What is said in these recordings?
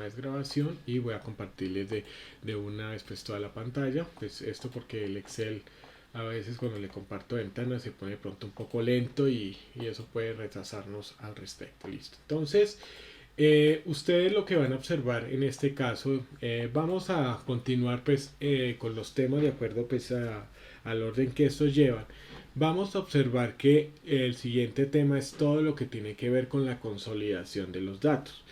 vez grabación y voy a compartirles de una vez pues toda la pantalla. Pues esto porque el Excel a veces cuando le comparto ventanas se pone de pronto un poco lento y eso puede retrasarnos al respecto. Listo. Entonces, ustedes lo que van a observar en este caso, vamos a continuar pues con los temas de acuerdo pues al orden que estos llevan. Vamos a observar que el siguiente tema es todo lo que tiene que ver con la consolidación de los datos.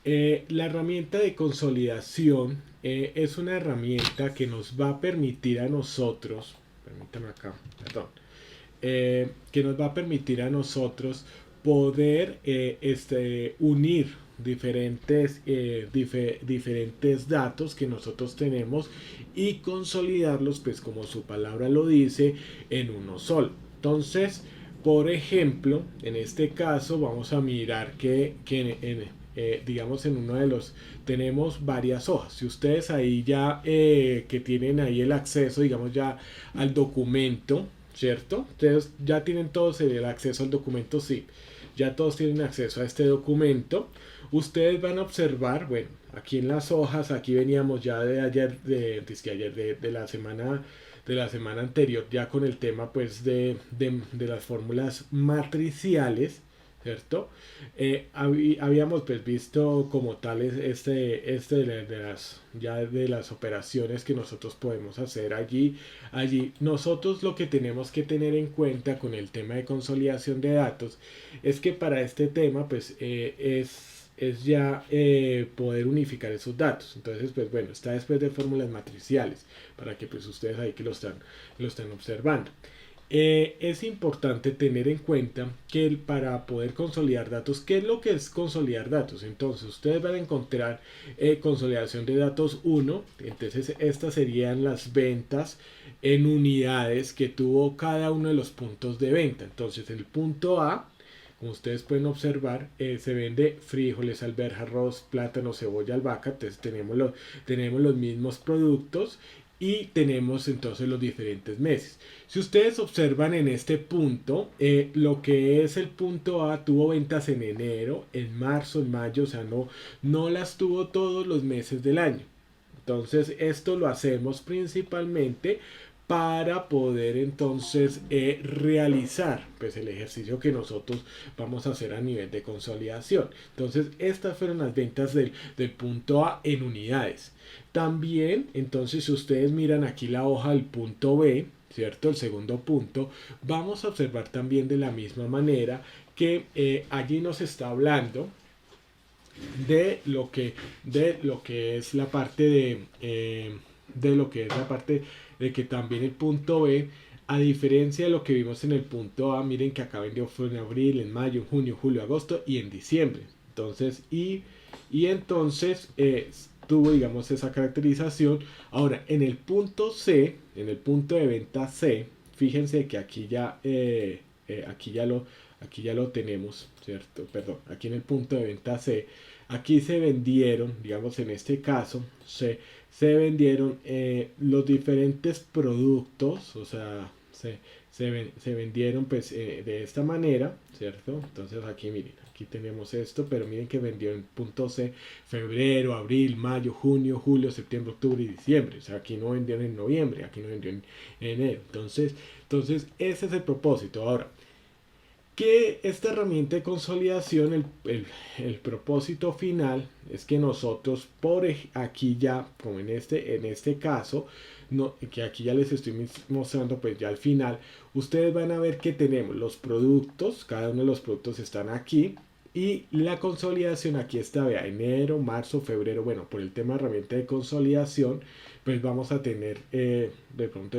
La herramienta de consolidación es una herramienta que nos va a permitir a nosotros, permítame acá, perdón, que nos va a permitir a nosotros poder unir diferentes datos que nosotros tenemos y consolidarlos, pues como su palabra lo dice, en uno solo. Entonces, por ejemplo, en este caso vamos a mirar digamos en uno de los tenemos varias hojas. Si ustedes ahí ya que tienen ahí el acceso, digamos ya al documento, ¿cierto? Ustedes ya tienen todos el acceso al documento, sí. Ya todos tienen acceso a este documento. Ustedes van a observar, bueno, aquí en las hojas, aquí veníamos ya de ayer, de la semana anterior, ya con el tema pues de las fórmulas matriciales, ¿cierto? Habíamos pues visto como tales de las operaciones que nosotros podemos hacer allí nosotros lo que tenemos que tener en cuenta con el tema de consolidación de datos es que para este tema pues es ya poder unificar esos datos. Entonces pues bueno, está después de fórmulas matriciales para que pues ustedes ahí que lo están observando. Es importante tener en cuenta que para poder consolidar datos, ¿qué es lo que es consolidar datos? Entonces, ustedes van a encontrar consolidación de datos 1, entonces estas serían las ventas en unidades que tuvo cada uno de los puntos de venta. Entonces, el punto A, como ustedes pueden observar, se vende frijoles, alberja, arroz, plátano, cebolla, albahaca. Entonces tenemos los mismos productos y tenemos entonces los diferentes meses. Si ustedes observan en este punto, lo que es el punto A tuvo ventas en enero, en marzo, en mayo, o sea, no las tuvo todos los meses del año. Entonces esto lo hacemos principalmente para poder entonces realizar pues el ejercicio que nosotros vamos a hacer a nivel de consolidación. Entonces estas fueron las ventas del punto A en unidades. También entonces si ustedes miran aquí la hoja del punto B, ¿cierto? El segundo punto, vamos a observar también de la misma manera que allí nos está hablando de lo que es la parte de lo que es la parte de que también el punto B, a diferencia de lo que vimos en el punto A, miren que acá vendió fue en abril, en mayo, en junio, julio, agosto y en diciembre. Entonces, y entonces tuvo, digamos, esa caracterización. Ahora, en el punto C, en el punto de venta C, fíjense que aquí ya lo tenemos, ¿cierto? Perdón, aquí en el punto de venta C, aquí se vendieron, digamos en este caso, se vendieron los diferentes productos, o sea, se vendieron pues de esta manera, ¿cierto? Entonces aquí miren, aquí tenemos esto, pero miren que vendió en punto C febrero, abril, mayo, junio, julio, septiembre, octubre y diciembre. O sea, aquí no vendieron en noviembre, aquí no vendieron en enero. Entonces ese es el propósito. Ahora, que esta herramienta de consolidación, el propósito final es que nosotros aquí ya, como en este caso, no, que aquí ya les estoy mostrando pues ya al final, ustedes van a ver que tenemos los productos, cada uno de los productos están aquí y la consolidación aquí está, vea, enero, marzo, febrero, bueno, por el tema de herramienta de consolidación, pues vamos a tener de pronto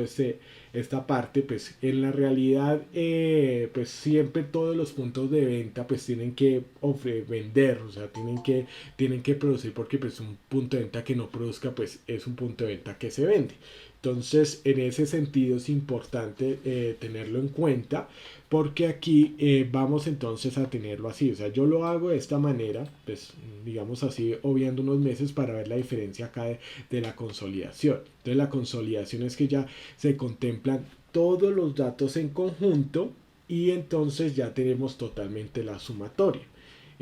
esta parte, pues en la realidad, pues siempre todos los puntos de venta pues tienen que vender, o sea, tienen que producir porque pues un punto de venta que no produzca pues es un punto de venta que se vende. Entonces, en ese sentido es importante tenerlo en cuenta porque aquí vamos entonces a tenerlo así. O sea, yo lo hago de esta manera, pues digamos así, obviando unos meses para ver la diferencia acá de la consolidación. Entonces, la consolidación es que ya se contemplan todos los datos en conjunto y entonces ya tenemos totalmente la sumatoria.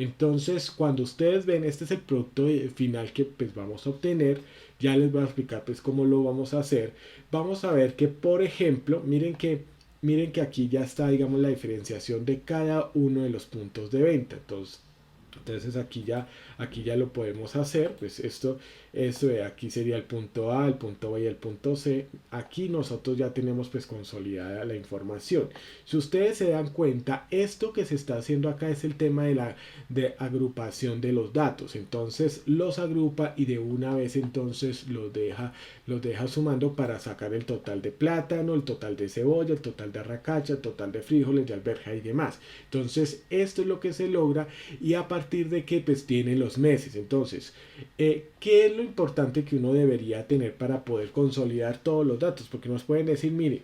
Entonces, cuando ustedes ven, este es el producto final que pues vamos a obtener. Ya les voy a explicar pues cómo lo vamos a hacer. Vamos a ver que, por ejemplo, miren que aquí ya está, digamos, la diferenciación de cada uno de los puntos de venta. Entonces aquí ya lo podemos hacer. Pues esto de aquí sería el punto A, el punto B y el punto C. Aquí nosotros ya tenemos pues consolidada la información. Si ustedes se dan cuenta, esto que se está haciendo acá es el tema de agrupación de los datos. Entonces los agrupa y de una vez entonces los deja sumando para sacar el total de plátano, el total de cebolla, el total de arracacha, el total de frijoles, de alberja y demás. Entonces esto es lo que se logra y a partir de que pues tiene los meses. Entonces, ¿qué es lo importante que uno debería tener para poder consolidar todos los datos? Porque nos pueden decir, mire,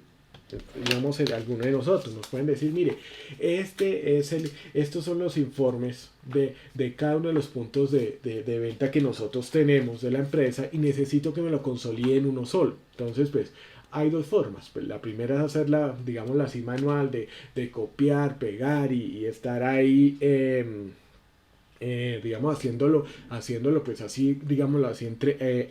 digamos alguno de nosotros nos pueden decir, mire, estos son los informes de cada uno de los puntos de venta que nosotros tenemos de la empresa y necesito que me lo consolide en uno solo. Entonces, pues hay dos formas. Pues la primera es hacerla, digámoslo así, manual, de copiar, pegar y estar ahí, digamos, haciéndolo pues así, digámoslo así,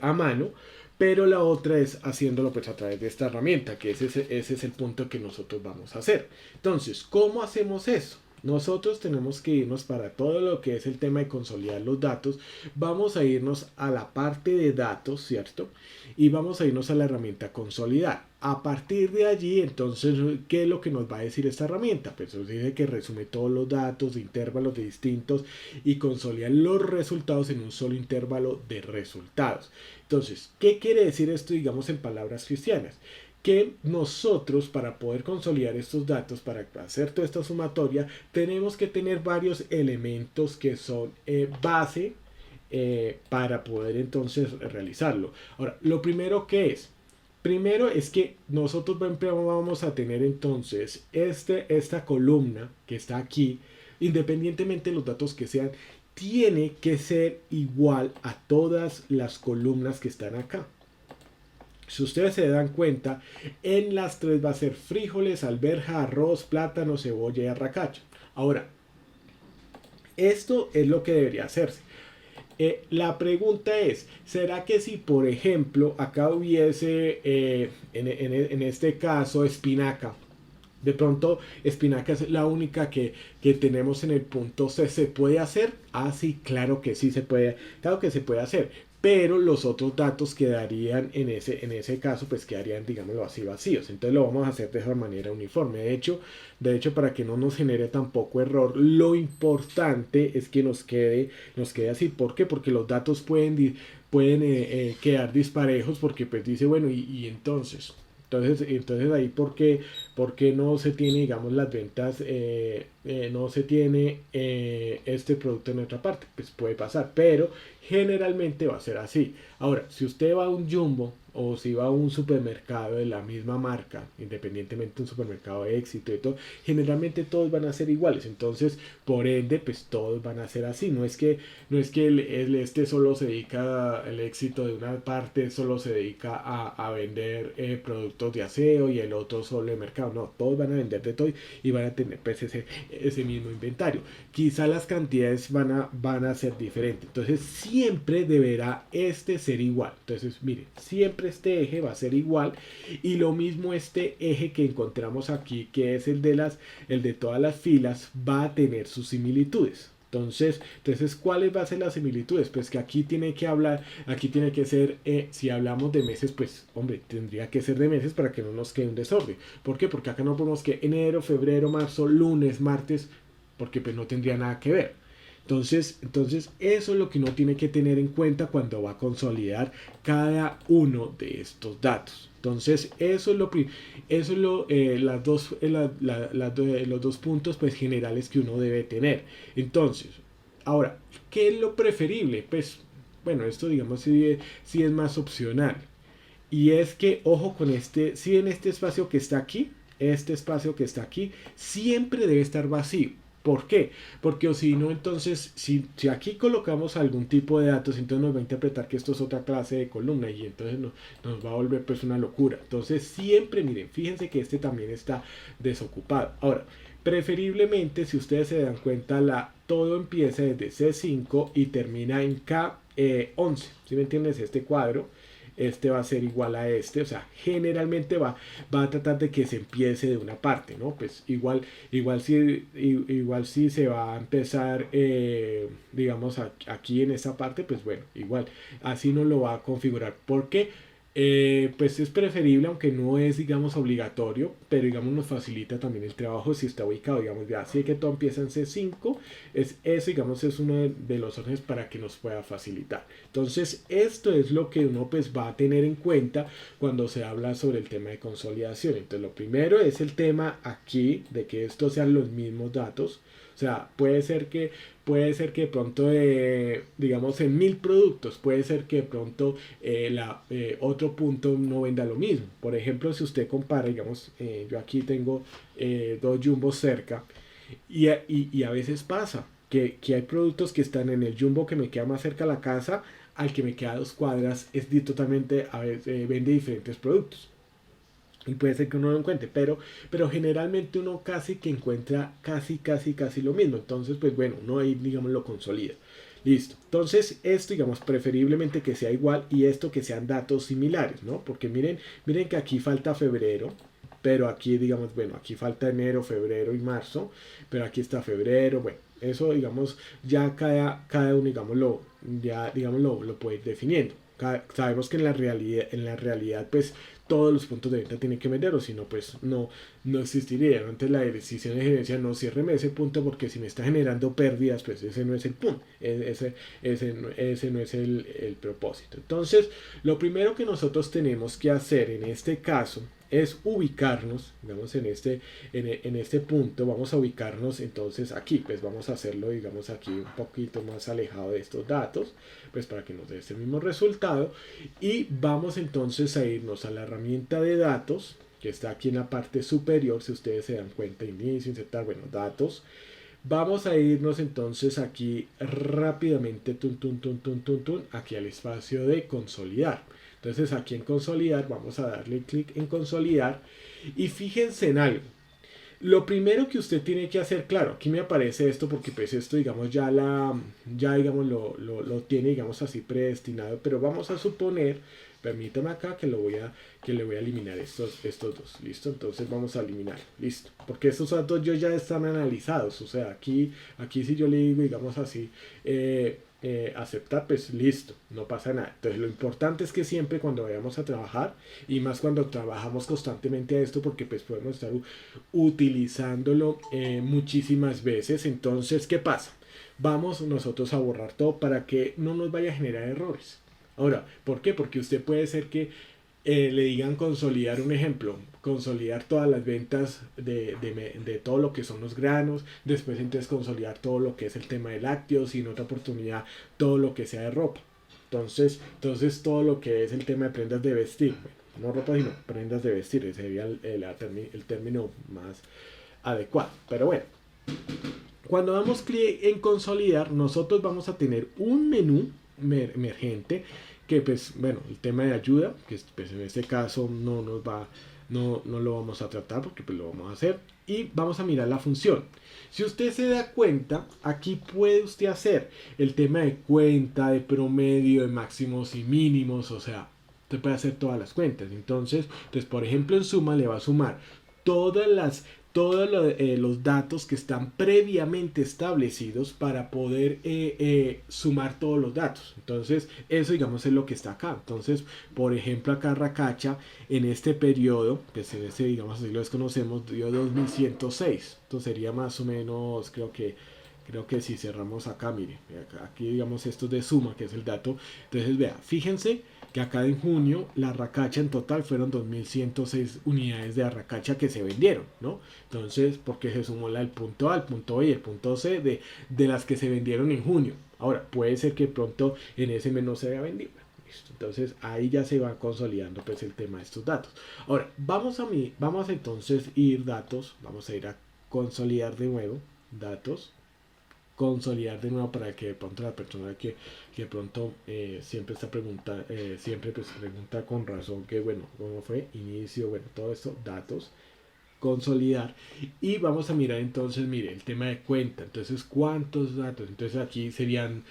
a mano. Pero la otra es haciéndolo pues a través de esta herramienta, que ese es el punto que nosotros vamos a hacer. Entonces, ¿cómo hacemos eso? Nosotros tenemos que irnos para todo lo que es el tema de consolidar los datos. Vamos a irnos a la parte de datos, ¿cierto? Y vamos a irnos a la herramienta consolidar. A partir de allí, entonces, ¿qué es lo que nos va a decir esta herramienta? Pues nos dice que resume todos los datos de intervalos de distintos y consolida los resultados en un solo intervalo de resultados. Entonces, ¿qué quiere decir esto, digamos, en palabras cristianas? Que nosotros, para poder consolidar estos datos, para hacer toda esta sumatoria, tenemos que tener varios elementos que son base para poder entonces realizarlo. Ahora, lo primero es que nosotros vamos a tener entonces esta columna que está aquí, independientemente de los datos que sean, tiene que ser igual a todas las columnas que están acá. Si ustedes se dan cuenta, en las tres va a ser frijoles, alberja, arroz, plátano, cebolla y arracacha. Ahora, esto es lo que debería hacerse. La pregunta es, ¿será que si por ejemplo acá hubiese en este caso espinaca? De pronto espinaca es la única que tenemos en el punto C. ¿Se puede hacer? Ah, sí, claro que sí se puede. Claro que se puede hacer. Pero los otros datos quedarían en ese caso, pues quedarían, digámoslo así, vacíos. Entonces lo vamos a hacer de esa manera uniforme. De hecho, para que no nos genere tampoco error, lo importante es que nos quede así. ¿Por qué? Porque los datos pueden quedar disparejos porque pues dice, bueno, y entonces ahí, ¿por qué no se tiene, digamos, las ventas, no se tiene este producto en otra parte? Pues puede pasar, pero generalmente va a ser así. Ahora, si usted va a un Jumbo o si va a un supermercado de la misma marca, independientemente de un supermercado de éxito y todo, generalmente todos van a ser iguales. Entonces, por ende, pues todos van a ser así. No es que este solo se dedica al éxito de una parte, solo se dedica a vender productos de aseo y el otro solo de mercado. No, todos van a vender de todo y van a tener pues ese mismo inventario. Quizá las cantidades van a ser diferentes. Entonces, siempre deberá ser igual. Entonces, miren, siempre este eje va a ser igual y lo mismo este eje que encontramos aquí, que es el de todas las filas, va a tener sus similitudes. Entonces, ¿cuáles van a ser las similitudes? Pues que aquí tiene que ser, si hablamos de meses, pues, hombre, tendría que ser de meses para que no nos quede un desorden. ¿Por qué? Porque acá no ponemos que enero, febrero, marzo, lunes, martes, porque pues no tendría nada que ver. Entonces, eso es lo que uno tiene que tener en cuenta cuando va a consolidar cada uno de estos datos. Entonces, los dos puntos pues, generales que uno debe tener. Entonces, ahora, ¿qué es lo preferible? Pues, bueno, esto digamos sí es más opcional. Y es que, ojo con si en este espacio que está aquí, siempre debe estar vacío. ¿Por qué? Porque o si no, entonces, si aquí colocamos algún tipo de datos, entonces nos va a interpretar que esto es otra clase de columna y entonces nos va a volver pues una locura. Entonces siempre, miren, fíjense que este también está desocupado. Ahora, Preferiblemente, si ustedes se dan cuenta, todo empieza desde C5 y termina en K11. ¿Sí me entiendes? Este cuadro, este va a ser igual a este, o sea, generalmente va a tratar de que se empiece de una parte, ¿no? Pues igual si se va a empezar, digamos, aquí en esta parte, pues bueno, igual, así no lo va a configurar. ¿Por qué? Pues es preferible, aunque no es, digamos, obligatorio, pero digamos nos facilita también el trabajo si está ubicado, digamos, ya sé que todo empieza en C5, eso, digamos, es uno de los órdenes para que nos pueda facilitar. Entonces, esto es lo que uno pues va a tener en cuenta cuando se habla sobre el tema de consolidación. Entonces, lo primero es el tema aquí de que estos sean los mismos datos. O sea, puede ser que de pronto, digamos, en 1000 productos, puede ser que de pronto otro punto no venda lo mismo. Por ejemplo, si usted compara, digamos, yo aquí tengo dos jumbos cerca y a veces pasa que hay productos que están en el jumbo que me queda más cerca a la casa al que me queda a 2 cuadras, totalmente, a veces vende diferentes productos. Y puede ser que uno lo encuentre, pero generalmente uno casi que encuentra casi lo mismo. Entonces, pues bueno, uno ahí, digamos, lo consolida. Listo. Entonces, esto, digamos, preferiblemente que sea igual y esto que sean datos similares, ¿no? Porque miren que aquí falta febrero, pero aquí, digamos, bueno, aquí falta enero, febrero y marzo, pero aquí está febrero, bueno, eso, digamos, ya cada uno, digamos, lo puede ir definiendo. Sabemos que en la realidad, pues todos los puntos de venta tienen que vender, o si no, pues no existiría. Antes la decisión de gerencia, no ciérreme ese punto porque si me está generando pérdidas, pues ese no es el punto, ese no es el propósito. Entonces, lo primero que nosotros tenemos que hacer en este caso es ubicarnos, digamos, en este punto, vamos a ubicarnos entonces aquí, pues vamos a hacerlo, digamos, aquí un poquito más alejado de estos datos, pues para que nos dé este mismo resultado, y vamos entonces a irnos a la herramienta de datos, que está aquí en la parte superior, si ustedes se dan cuenta, inicio, insertar, bueno, datos. Vamos a irnos entonces aquí rápidamente, aquí al espacio de consolidar. Entonces aquí en consolidar, vamos a darle clic en consolidar y fíjense en algo. Lo primero que usted tiene que hacer, claro, aquí me aparece esto porque pues esto, digamos, ya digamos, lo tiene, digamos, así predestinado, pero vamos a suponer, permítame acá que le voy a eliminar estos dos, listo, entonces vamos a eliminar, listo, porque estos datos ya están analizados, o sea, aquí si yo le digo, digamos así, aceptar, pues listo, no pasa nada. Entonces lo importante es que siempre cuando vayamos a trabajar, y más cuando trabajamos constantemente a esto, porque pues podemos estar utilizándolo muchísimas veces, entonces, ¿qué pasa? Vamos nosotros a borrar todo para que no nos vaya a generar errores. Ahora, ¿por qué? Porque usted puede ser que le digan consolidar, un ejemplo, consolidar todas las ventas de todo lo que son los granos, después entonces consolidar todo lo que es el tema de lácteos y en otra oportunidad todo lo que sea de ropa. Entonces todo lo que es el tema de prendas de vestir, bueno, no ropa sino prendas de vestir, ese sería el término más adecuado. Pero bueno, cuando damos clic en consolidar, nosotros vamos a tener un menú emergente que pues bueno, el tema de ayuda, que pues en este caso no lo vamos a tratar porque pues lo vamos a hacer, y vamos a mirar la función. Si usted se da cuenta, aquí puede usted hacer el tema de cuenta, de promedio, de máximos y mínimos, o sea, usted puede hacer todas las cuentas. Entonces, por ejemplo, en suma le va a sumar todas las los datos que están previamente establecidos para poder sumar todos los datos. Entonces, eso digamos es lo que está acá. Entonces, por ejemplo, acá Racacha en este periodo, pues en este, digamos así lo desconocemos, dio 2106. Entonces sería más o menos, creo que si cerramos acá, mire, aquí digamos esto de suma, que es el dato. Entonces, vea, fíjense que acá en junio la arracacha en total fueron 2106 unidades de arracacha que se vendieron, ¿no? Entonces, porque se sumó el punto A, el punto B y el punto C de las que se vendieron en junio. Ahora, puede ser que pronto en ese mes no se haya vendido. Listo. Entonces, ahí ya se va consolidando pues el tema de estos datos. Ahora, vamos a entonces vamos a ir a consolidar de nuevo, datos, consolidar de nuevo para que de pronto la persona que de pronto siempre está siempre pues pregunta con razón que bueno, cómo fue, inicio, bueno, todo esto, datos, consolidar y vamos a mirar entonces, mire, el tema de cuenta. Entonces, ¿cuántos datos? Entonces aquí serían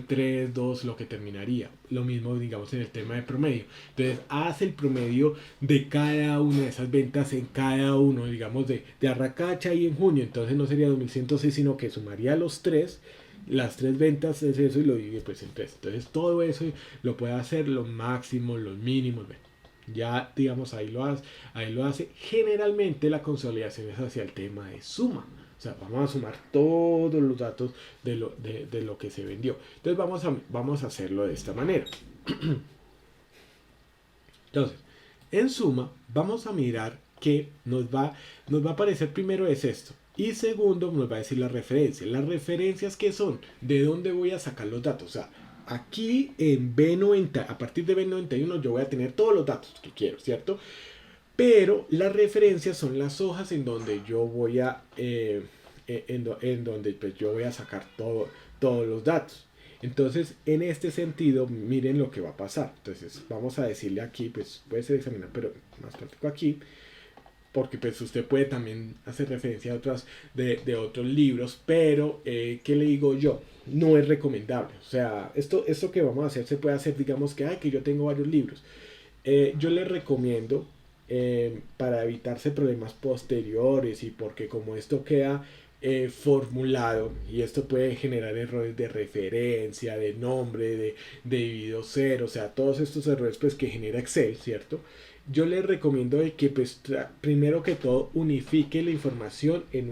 3 2 lo que terminaría. Lo mismo, digamos, en el tema de promedio. Entonces, hace el promedio de cada una de esas ventas en cada uno, digamos, de Arracacha y en junio. Entonces, no sería 2106, sino que sumaría los tres. Las tres ventas es eso y lo divide pues en tres. Entonces, todo eso lo puede hacer, los máximos, los mínimos. Ya, digamos, ahí lo hace. Generalmente la consolidación es hacia el tema de suma. O sea, vamos a sumar todos los datos de lo que se vendió. Entonces vamos a hacerlo de esta manera. Entonces, en suma, vamos a mirar que nos va a aparecer primero es esto. Y segundo, nos va a decir la referencia. Las referencias que son, de dónde voy a sacar los datos. O sea, aquí en B90, a partir de B91 yo voy a tener todos los datos que quiero, ¿cierto? Pero las referencias son las hojas en donde yo voy a en donde pues, yo voy a sacar todos los datos. Entonces, en este sentido, miren lo que va a pasar. Entonces, vamos a decirle aquí, pues puede ser examinar, pero más práctico aquí, porque pues usted puede también hacer referencia a otras de otros libros, pero ¿qué le digo yo? No es recomendable. O sea, esto que vamos a hacer se puede hacer, digamos que yo tengo varios libros. Yo les recomiendo para evitarse problemas posteriores y porque como esto queda formulado y esto puede generar errores de referencia, de nombre, de dividido cero, o sea, todos estos errores pues que genera Excel, ¿cierto? Yo les recomiendo de que pues primero que todo unifique la información en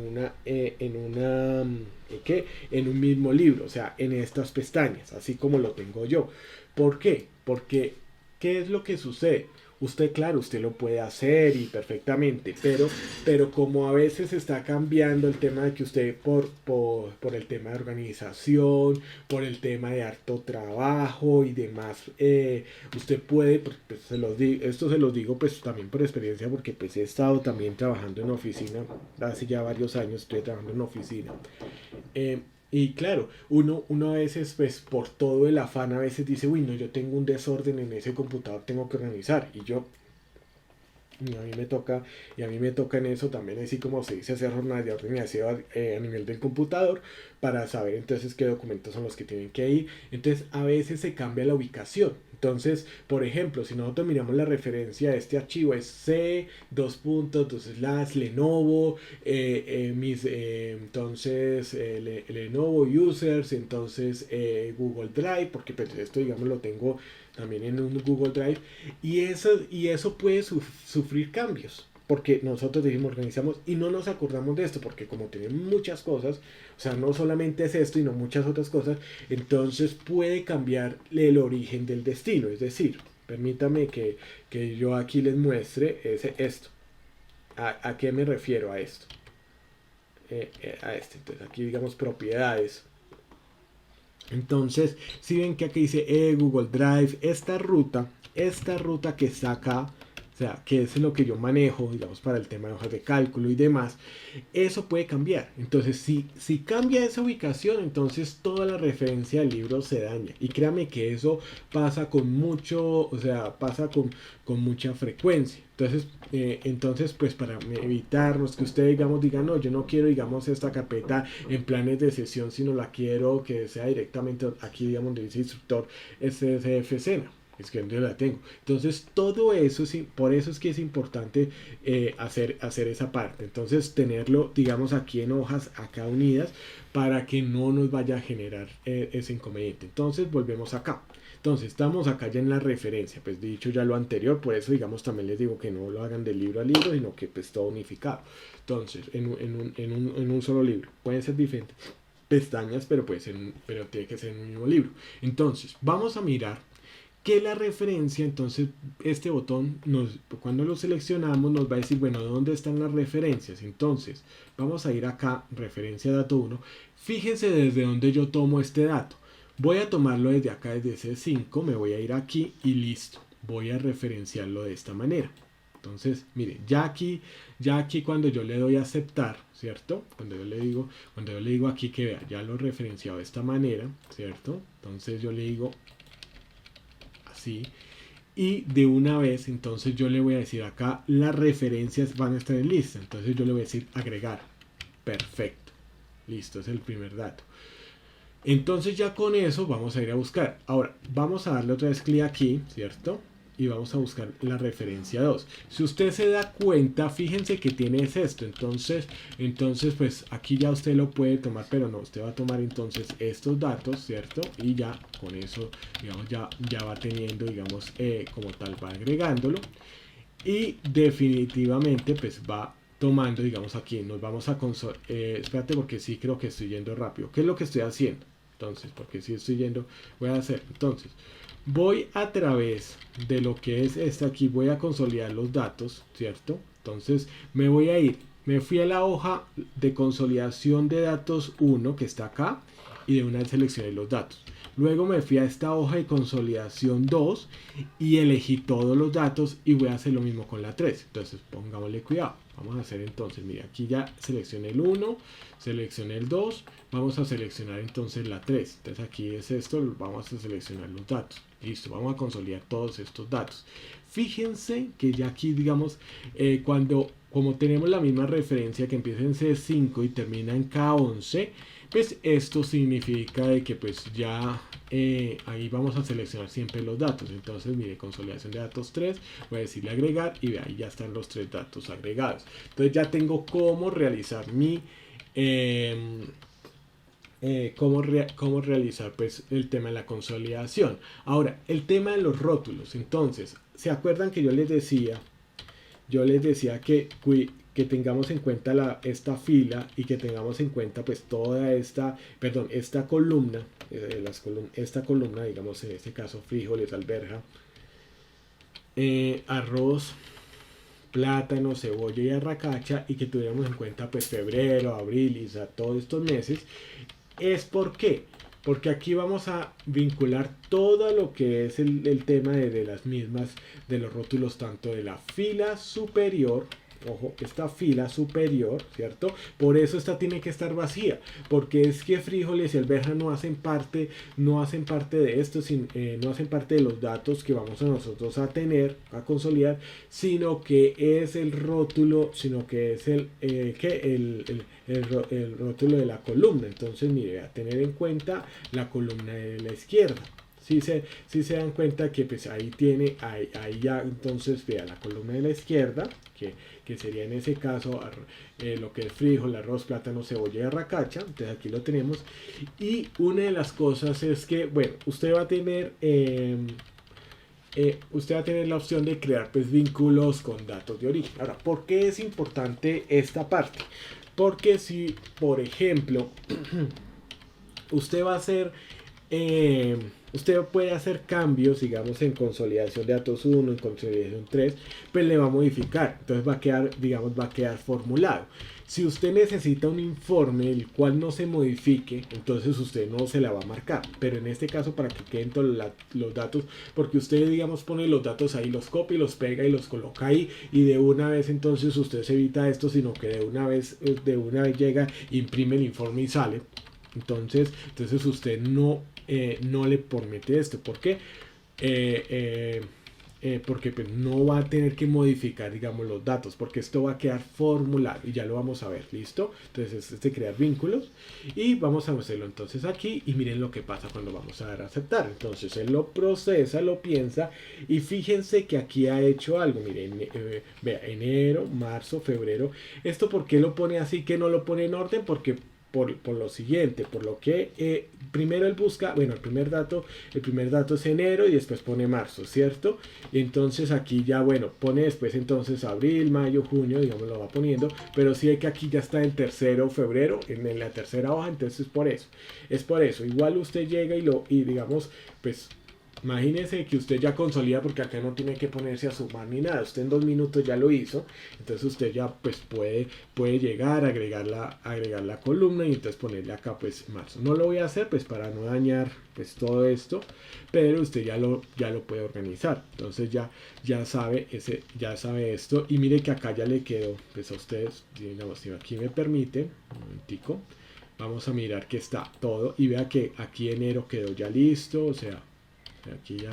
un mismo libro, o sea, en estas pestañas, así como lo tengo yo. ¿Por qué? Porque ¿qué es lo que sucede? Usted, claro, usted lo puede hacer y perfectamente, pero como a veces está cambiando el tema de que usted por el tema de organización, por el tema de harto trabajo y demás, usted puede, pues, esto se los digo pues también por experiencia porque pues he estado también trabajando en oficina, hace ya varios años estoy trabajando en oficina. Eh, y claro, uno a veces, pues por todo el afán, a veces dice, uy, no, yo tengo un desorden en ese computador, tengo que organizar. Y a mí me toca en eso también, así como se dice, hacer jornadas de organización a nivel del computador para saber entonces qué documentos son los que tienen que ir. Entonces, a veces se cambia la ubicación. Entonces, por ejemplo, si nosotros miramos la referencia de este archivo es C, dos puntos, dos slash, Lenovo, entonces Lenovo Users, entonces Google Drive, porque pues, esto digamos lo tengo también en un Google Drive, y eso puede sufrir cambios. Porque nosotros decimos, organizamos y no nos acordamos de esto, porque como tenemos muchas cosas, o sea, no solamente es esto, sino muchas otras cosas, entonces puede cambiar el origen del destino. Es decir, permítame que yo aquí les muestre esto. ¿A qué me refiero a esto? A este. Entonces, aquí digamos propiedades. Entonces, si ven que aquí dice Google Drive, esta ruta que está acá, o sea, que es lo que yo manejo, digamos, para el tema de hojas de cálculo y demás, eso puede cambiar. Entonces, si cambia esa ubicación, entonces toda la referencia del libro se daña. Y créame que eso pasa con mucho, o sea, pasa con mucha frecuencia. Entonces, pues para evitarnos que usted, digamos, diga, no, yo no quiero, digamos, esta carpeta en planes de sesión, sino la quiero que sea directamente aquí, digamos, donde dice instructor SSF Sena. Es que yo la tengo. Entonces, todo eso, por eso es que es importante hacer esa parte. Entonces, tenerlo, digamos, aquí en hojas, acá unidas, para que no nos vaya a generar ese inconveniente. Entonces, volvemos acá. Entonces, estamos acá ya en la referencia, pues dicho ya lo anterior, por eso digamos también les digo que no lo hagan de libro a libro, sino que pues todo unificado. Entonces, en un solo libro, pueden ser diferentes pestañas, pero tiene que ser en un mismo libro. Entonces, vamos a mirar que la referencia, entonces este botón, cuando lo seleccionamos nos va a decir, bueno, ¿dónde están las referencias? Entonces, vamos a ir acá, referencia dato 1, fíjense desde dónde yo tomo este dato. Voy a tomarlo desde acá, desde C5, me voy a ir aquí y listo. Voy a referenciarlo de esta manera. Entonces, mire, ya aquí cuando yo le doy a aceptar, ¿cierto? Cuando yo le digo aquí que vea, ya lo he referenciado de esta manera, ¿cierto? Entonces yo le digo así. y de una vez entonces yo le voy a decir acá las referencias van a estar en lista, entonces yo le voy a decir agregar. Perfecto, listo, es el primer dato. Entonces ya con eso vamos a ir a buscar. Ahora vamos a darle otra vez clic aquí, ¿cierto? Y vamos a buscar la referencia 2. Si usted se da cuenta, fíjense que tiene es esto. Entonces pues aquí ya usted lo puede tomar, pero no, usted va a tomar entonces estos datos, ¿cierto? Y ya con eso, digamos, ya va teniendo, digamos, como tal, va agregándolo. Y definitivamente pues va tomando, digamos, aquí nos vamos a espérate porque sí creo que estoy yendo rápido. ¿Qué es lo que estoy haciendo? Entonces, porque si estoy yendo, voy a hacer, entonces, voy a través de lo que es esta aquí, voy a consolidar los datos, ¿cierto? Entonces, me voy a ir, me fui a la hoja de consolidación de datos 1 que está acá y de una vez seleccioné los datos. Luego me fui a esta hoja de consolidación 2 y elegí todos los datos y voy a hacer lo mismo con la 3. Entonces pongámosle cuidado. Vamos a hacer entonces, mira, aquí ya seleccioné el 1, seleccioné el 2, vamos a seleccionar entonces la 3. Entonces aquí es esto, vamos a seleccionar los datos. Listo, vamos a consolidar todos estos datos. Fíjense que ya aquí, digamos, como tenemos la misma referencia que empieza en C5 y termina en K11, pues esto significa de que pues ya ahí vamos a seleccionar siempre los datos. Entonces mire, consolidación de datos 3, voy a decirle agregar y ve, ahí ya están los 3 datos agregados. Entonces ya tengo cómo realizar mi cómo realizar pues el tema de la consolidación. Ahora, el tema de los rótulos. Entonces, ¿se acuerdan que yo les decía que tengamos en cuenta esta fila y que tengamos en cuenta pues toda esta columna, esta columna, digamos en este caso frijoles, alberja, arroz, plátano, cebolla y arracacha, y que tuviéramos en cuenta pues febrero, abril y todos estos meses? Es porque aquí vamos a vincular todo lo que es el tema de las mismas, de los rótulos, tanto de la fila superior, ojo, esta fila superior, ¿cierto? Por eso esta tiene que estar vacía, porque es que frijoles y alberja no hacen parte de esto, no hacen parte de los datos que vamos a nosotros a tener, a consolidar, sino que es el rótulo, sino que es el rótulo de la columna. Entonces, mire, a tener en cuenta la columna de la izquierda. Si se dan cuenta que pues ahí ya entonces vea la columna de la izquierda, que sería en ese caso lo que es frijol, arroz, plátano, cebolla y arracacha. Entonces aquí lo tenemos. Y una de las cosas es que, bueno, usted va a tener la opción de crear pues vínculos con datos de origen. Ahora, ¿por qué es importante esta parte? Porque si, por ejemplo, usted va a hacer usted puede hacer cambios, digamos, en consolidación de datos 1, en consolidación 3, pues le va a modificar. Entonces va a quedar, digamos, va a quedar formulado. Si usted necesita un informe el cual no se modifique, entonces usted no se la va a marcar. Pero en este caso, para que queden todos los datos, porque usted, digamos, pone los datos ahí, los copia, los pega y los coloca ahí, y de una vez entonces usted se evita esto, sino que de una vez llega, imprime el informe y sale. Entonces usted no le permite esto. ¿Por qué? Porque pues, no va a tener que modificar, digamos, los datos, porque esto va a quedar formulado y ya lo vamos a ver. ¿Listo? Entonces es de crear vínculos y vamos a hacerlo entonces aquí, y miren lo que pasa cuando vamos a dar a aceptar. Entonces él lo procesa, lo piensa, y fíjense que aquí ha hecho algo. Miren, vea, enero, marzo, febrero. ¿Esto por qué lo pone así, que no lo pone en orden? Porque por lo siguiente, por lo que primero él busca, bueno, el primer dato es enero y después pone marzo, ¿cierto? Y entonces aquí ya, bueno, pone después entonces abril, mayo, junio, digamos, lo va poniendo, pero sí que aquí ya está el tercero, febrero, en la tercera hoja. Entonces es por eso, igual usted llega y digamos, pues imagínese que usted ya consolida, porque acá no tiene que ponerse a sumar ni nada. Usted en 2 minutos ya lo hizo. Entonces usted ya pues puede llegar, agregar la columna y entonces ponerle acá pues marzo. No lo voy a hacer pues para no dañar pues todo esto, pero usted ya lo puede organizar. Entonces ya sabe esto, y mire que acá ya le quedó pues a ustedes, digamos, si aquí me permite un momentico, vamos a mirar que está todo y vea que aquí enero quedó ya listo. O sea, aquí ya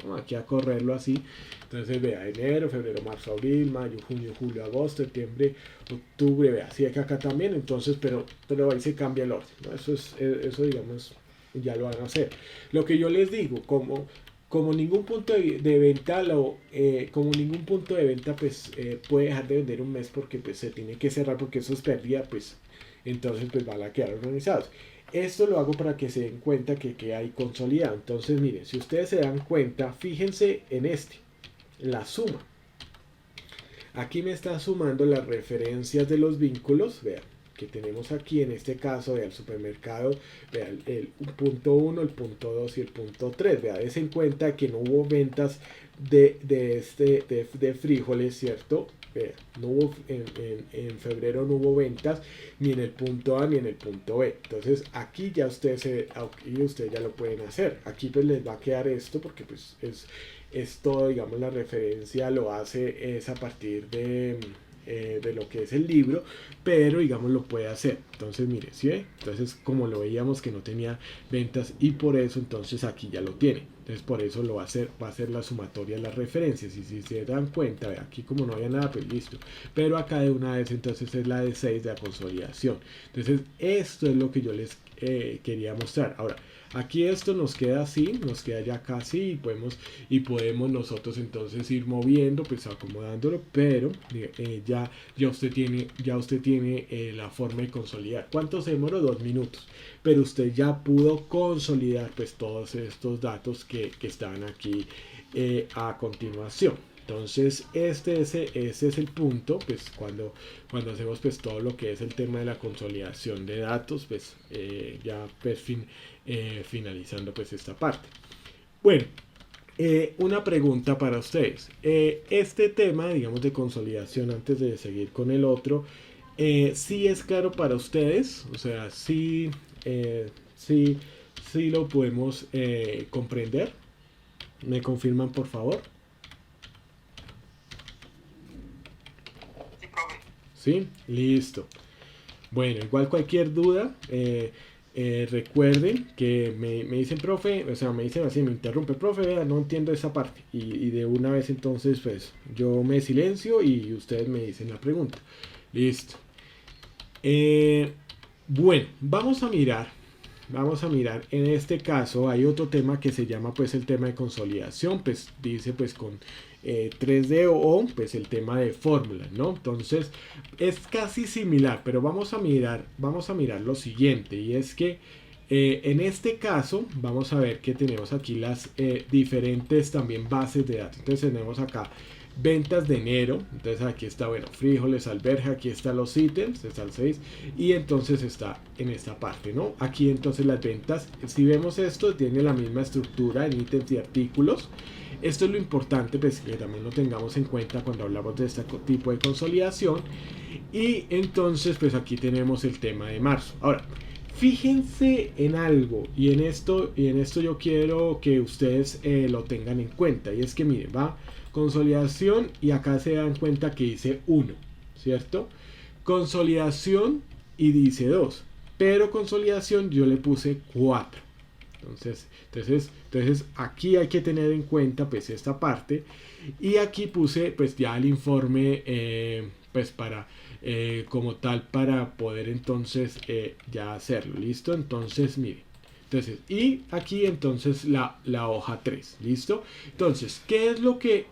Vamos aquí a correrlo así. Entonces vea, enero, febrero, marzo, abril, mayo, junio, julio, agosto, septiembre, octubre, vea, así que acá también, entonces, pero ahí se cambia el orden, ¿no? Eso digamos, ya lo van a hacer. Lo que yo les digo, como ningún punto de venta como ningún punto de venta pues puede dejar de vender un mes porque pues se tiene que cerrar porque eso es pérdida, pues entonces pues van a quedar organizados. Esto lo hago para que se den cuenta que hay consolidado. Entonces miren, si ustedes se dan cuenta, fíjense en la suma. Aquí me está sumando las referencias de los vínculos, vean, que tenemos aquí en este caso, vean, el supermercado, vean, el punto 1, el punto 2 y el punto 3, vean, des en cuenta que no hubo ventas de frijoles, ¿cierto? Vean, no hubo, en febrero no hubo ventas ni en el punto A ni en el punto B. Entonces aquí ya ustedes ya lo pueden hacer. Aquí pues les va a quedar esto porque pues es todo, digamos, la referencia lo hace es a partir de lo que es el libro, pero digamos lo puede hacer. Entonces mire, ¿sí ve? Entonces como lo veíamos que no tenía ventas y por eso entonces aquí ya lo tiene. Entonces por eso lo va a hacer la sumatoria de las referencias y si se dan cuenta, ve, aquí como no había nada, pues listo. Pero acá de una vez entonces es la de 6 de la consolidación. Entonces esto es lo que yo les quería mostrar. Ahora, aquí esto nos queda así, nos queda ya casi y podemos nosotros entonces ir moviendo, pues acomodándolo, pero ya usted tiene la forma de consolidar. ¿Cuánto se demoró? 2 minutos. Pero usted ya pudo consolidar pues todos estos datos que estaban aquí a continuación. Entonces ese es el punto, pues cuando hacemos pues todo lo que es el tema de la consolidación de datos, pues ya pues finalizando pues esta parte. Bueno, una pregunta para ustedes. Este tema, digamos, de consolidación, antes de seguir con el otro, ¿sí es claro para ustedes? O sea, sí, sí lo podemos comprender. ¿Me confirman, por favor? Sí, listo. Bueno, igual cualquier duda, recuerden que me dicen, profe, o sea, me dicen así, me interrumpe, profe, vea, no entiendo esa parte. Y de una vez entonces, pues, yo me silencio y ustedes me dicen la pregunta. Listo. Eh, bueno, vamos a mirar, en este caso hay otro tema que se llama pues el tema de consolidación, pues dice pues con 3D o pues el tema de fórmulas, ¿no? Entonces es casi similar, pero vamos a mirar lo siguiente y es que en este caso vamos a ver que tenemos aquí las diferentes también bases de datos. Entonces tenemos acá ventas de enero, entonces aquí está, bueno, frijoles, alberja, aquí están los ítems, está el 6 y entonces está en esta parte, ¿no? Aquí entonces las ventas, si vemos esto, tiene la misma estructura en ítems y artículos. Esto es lo importante, pues que también lo tengamos en cuenta cuando hablamos de este tipo de consolidación. Y entonces, pues aquí tenemos el tema de marzo. Ahora, fíjense en algo y en esto yo quiero que ustedes lo tengan en cuenta y es que miren, va consolidación y acá se dan cuenta que dice 1, ¿cierto? Consolidación y dice 2, pero consolidación yo le puse 4. Entonces aquí hay que tener en cuenta pues esta parte y aquí puse pues ya el informe pues para como tal para poder entonces ya hacerlo, listo. Entonces mire, entonces y aquí entonces la hoja 3, listo. Entonces qué es lo que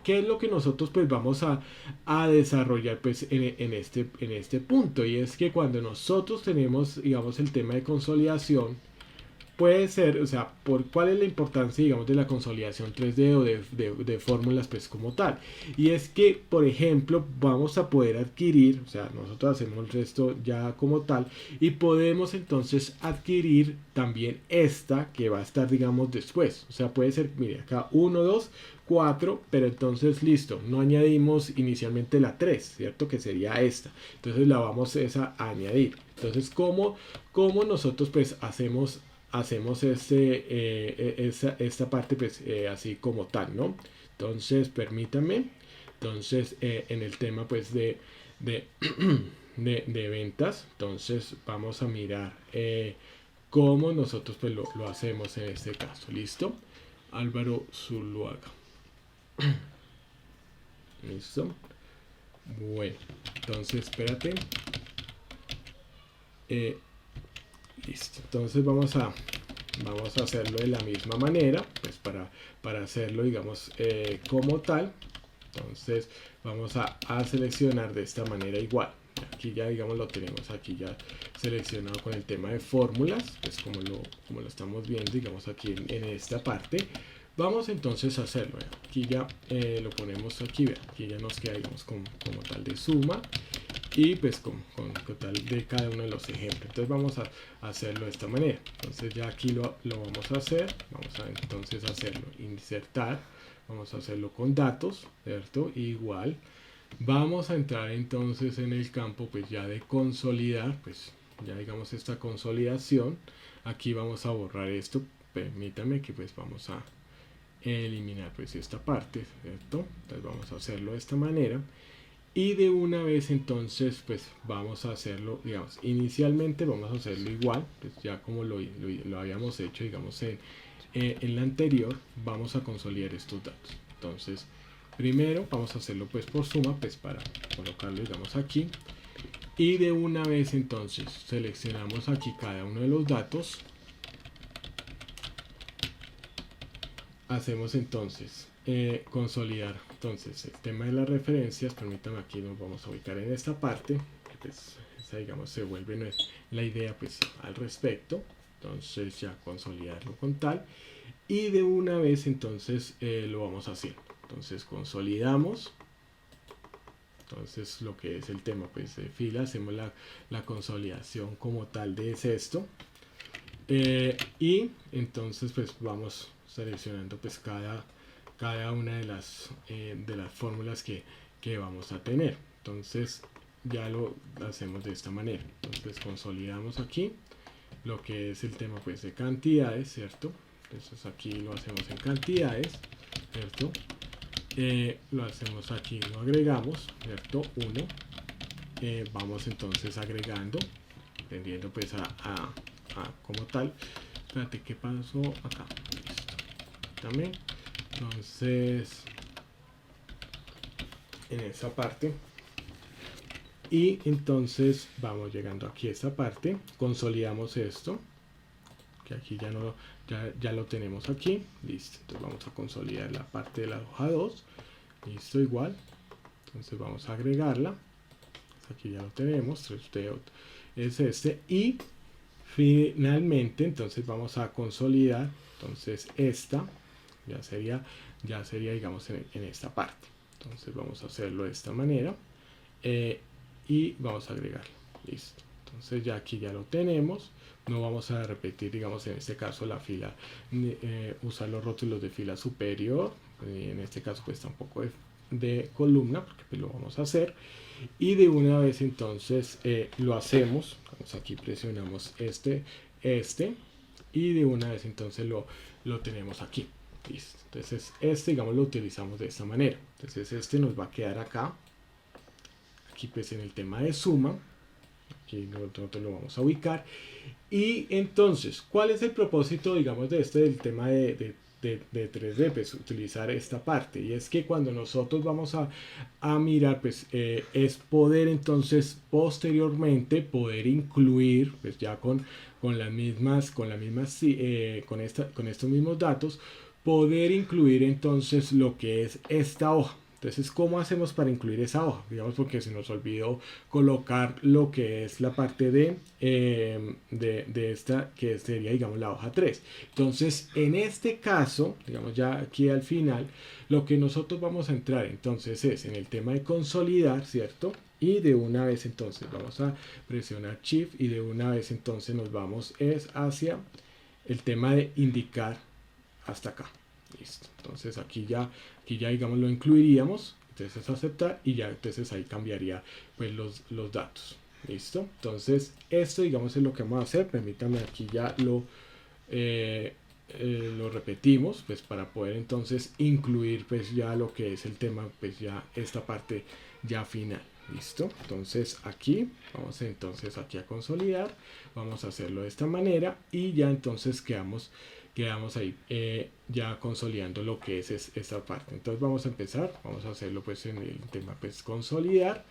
nosotros pues vamos a desarrollar pues en este punto, y es que cuando nosotros tenemos digamos el tema de consolidación, puede ser, o sea, cuál es la importancia, digamos, de la consolidación 3D o de fórmulas, pues, como tal. Y es que, por ejemplo, vamos a poder adquirir, o sea, nosotros hacemos el resto ya como tal, y podemos entonces adquirir también esta que va a estar, digamos, después. O sea, puede ser, mire, acá 1, 2, 4, pero entonces, listo, no añadimos inicialmente la 3, ¿cierto? Que sería esta. Entonces la vamos a añadir. Entonces, ¿cómo nosotros, pues, hacemos esta parte pues así como tal, ¿no? Entonces permítame, entonces en el tema pues de, de ventas, entonces vamos a mirar cómo nosotros pues lo hacemos en este caso, ¿listo? Álvaro Zuluaga. Listo. Bueno, entonces espérate. Listo. Entonces vamos a hacerlo de la misma manera, pues para hacerlo, digamos, como tal. Entonces vamos a seleccionar de esta manera igual. Aquí ya, digamos, lo tenemos aquí ya seleccionado con el tema de fórmulas, pues como lo estamos viendo, digamos, aquí en esta parte. Vamos entonces a hacerlo. Aquí ya lo ponemos aquí, vean, aquí ya nos queda, digamos, como tal de suma y pues con tal de cada uno de los ejemplos. Entonces vamos a hacerlo de esta manera. Entonces ya aquí lo vamos a hacer. Vamos a entonces hacerlo, insertar. Vamos a hacerlo con datos, ¿cierto? Igual. Vamos a entrar entonces en el campo pues ya de consolidar, pues ya digamos esta consolidación. Aquí vamos a borrar esto. Permítame que pues vamos a eliminar pues esta parte, ¿cierto? Entonces vamos a hacerlo de esta manera. Y de una vez entonces pues vamos a hacerlo, digamos, inicialmente vamos a hacerlo igual, pues ya como lo habíamos hecho, digamos, en la anterior. Vamos a consolidar estos datos. Entonces primero vamos a hacerlo pues por suma, pues para colocarlo, digamos, aquí. Y de una vez entonces seleccionamos aquí cada uno de los datos. Hacemos entonces consolidar entonces el tema de las referencias. Permítanme, aquí nos vamos a ubicar en esta parte, pues esa, digamos, se vuelve la idea pues al respecto. Entonces ya consolidarlo con tal, y de una vez entonces lo vamos a hacer. Entonces consolidamos, entonces lo que es el tema pues de fila, hacemos la consolidación como tal de esto. Y entonces pues vamos seleccionando pues cada una de las fórmulas que vamos a tener. Entonces ya lo hacemos de esta manera. Entonces consolidamos aquí lo que es el tema pues de cantidades, ¿cierto? Entonces aquí lo hacemos en cantidades, ¿cierto? Lo hacemos aquí, lo agregamos, ¿cierto? 1. Vamos entonces agregando, tendiendo pues a como tal. Espérate, ¿qué pasó acá? Listo. También. Entonces, en esa parte. Y entonces vamos llegando aquí a esta parte. Consolidamos esto. Que aquí ya lo tenemos aquí. Listo. Entonces vamos a consolidar la parte de la hoja 2. Listo, igual. Entonces vamos a agregarla. Aquí ya lo tenemos. Es este. Y finalmente entonces vamos a consolidar entonces esta ya sería digamos en esta parte. Entonces vamos a hacerlo de esta manera y vamos a agregarlo. Listo. Entonces ya aquí ya lo tenemos. No vamos a repetir, digamos, en este caso la fila, usar los rótulos de fila superior, en este caso pues tampoco de columna, porque pues lo vamos a hacer. Y de una vez entonces lo hacemos. Vamos aquí, presionamos este y de una vez entonces lo tenemos aquí. Listo. Entonces digamos, lo utilizamos de esta manera. Entonces nos va a quedar acá. Aquí pues en el tema de suma. Aquí nosotros lo vamos a ubicar. Y entonces, ¿cuál es el propósito, digamos, de del tema de 3D? Pues utilizar esta parte. Y es que cuando nosotros vamos a mirar, pues es poder entonces posteriormente poder incluir, pues ya con estos mismos datos, poder incluir entonces lo que es esta hoja. Entonces, ¿cómo hacemos para incluir esa hoja? Digamos, porque se nos olvidó colocar lo que es la parte de esta, que sería, digamos, la hoja 3. Entonces, en este caso, digamos, ya aquí al final, lo que nosotros vamos a entrar entonces es en el tema de consolidar, ¿cierto? Y de una vez entonces vamos a presionar Shift y de una vez entonces nos vamos hacia el tema de indicar hasta acá. Listo. Entonces aquí ya digamos lo incluiríamos. Entonces aceptar y ya entonces ahí cambiaría pues los datos. Listo. Entonces esto digamos es lo que vamos a hacer. Permítanme, aquí ya lo repetimos pues para poder entonces incluir pues ya lo que es el tema, pues ya esta parte ya final. Listo. Entonces aquí vamos entonces aquí a consolidar. Vamos a hacerlo de esta manera y ya entonces quedamos quedamos ahí ya consolidando lo que es esta parte. Entonces vamos a empezar, vamos a hacerlo pues en el tema pues consolidar.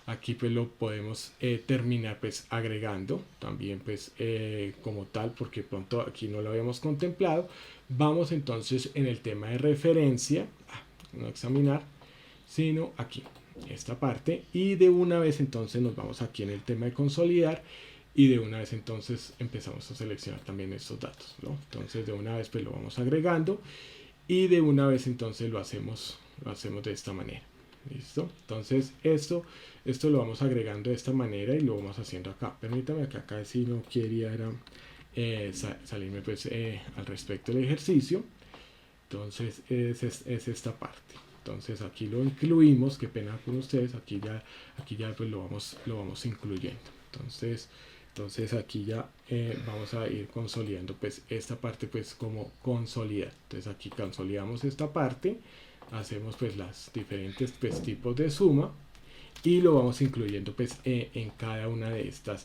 Aquí pues lo podemos terminar pues agregando también pues como tal, porque pronto aquí no lo habíamos contemplado. Vamos entonces en el tema de referencia, no examinar, sino aquí esta parte, y de una vez entonces nos vamos aquí en el tema de consolidar, y de una vez entonces empezamos a seleccionar también estos datos, ¿no? Entonces de una vez pues lo vamos agregando, y de una vez entonces lo hacemos de esta manera. ¿Listo? Entonces esto lo vamos agregando de esta manera y lo vamos haciendo acá. Permítame que acá si no quería era salirme pues al respecto del ejercicio. Entonces es esta parte. Entonces aquí lo incluimos, qué pena con ustedes, aquí ya pues lo vamos incluyendo. Entonces aquí ya vamos a ir consolidando pues esta parte pues como consolidar. Entonces aquí consolidamos esta parte, hacemos pues las diferentes pues tipos de suma y lo vamos incluyendo pues en cada una de esta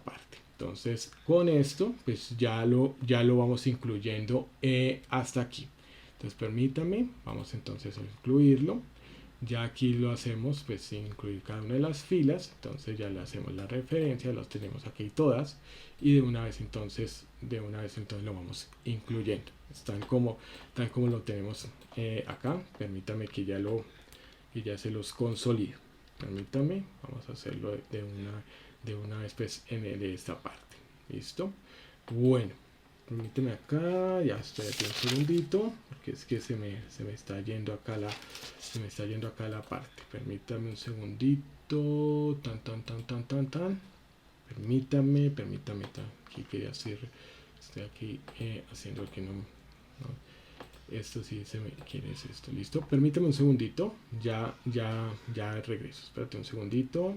parte. Entonces con esto pues ya lo vamos incluyendo hasta aquí. Entonces permítame, vamos entonces a incluirlo. Ya aquí lo hacemos pues sin incluir cada una de las filas. Entonces ya le hacemos la referencia, las tenemos aquí todas, y de una vez entonces lo vamos incluyendo, tal como lo tenemos acá. Permítame que ya se los consolido. Permítame, vamos a hacerlo de una vez pues de esta parte. ¿Listo? Bueno, permíteme acá, ya estoy aquí un segundito, porque es que se me está yendo acá la parte. Permítame un segundito, tan. Permítame, aquí quería hacer, estoy aquí haciendo el que no, esto sí se me quiere es esto. Listo, permítame un segundito, ya regreso. Espérate un segundito.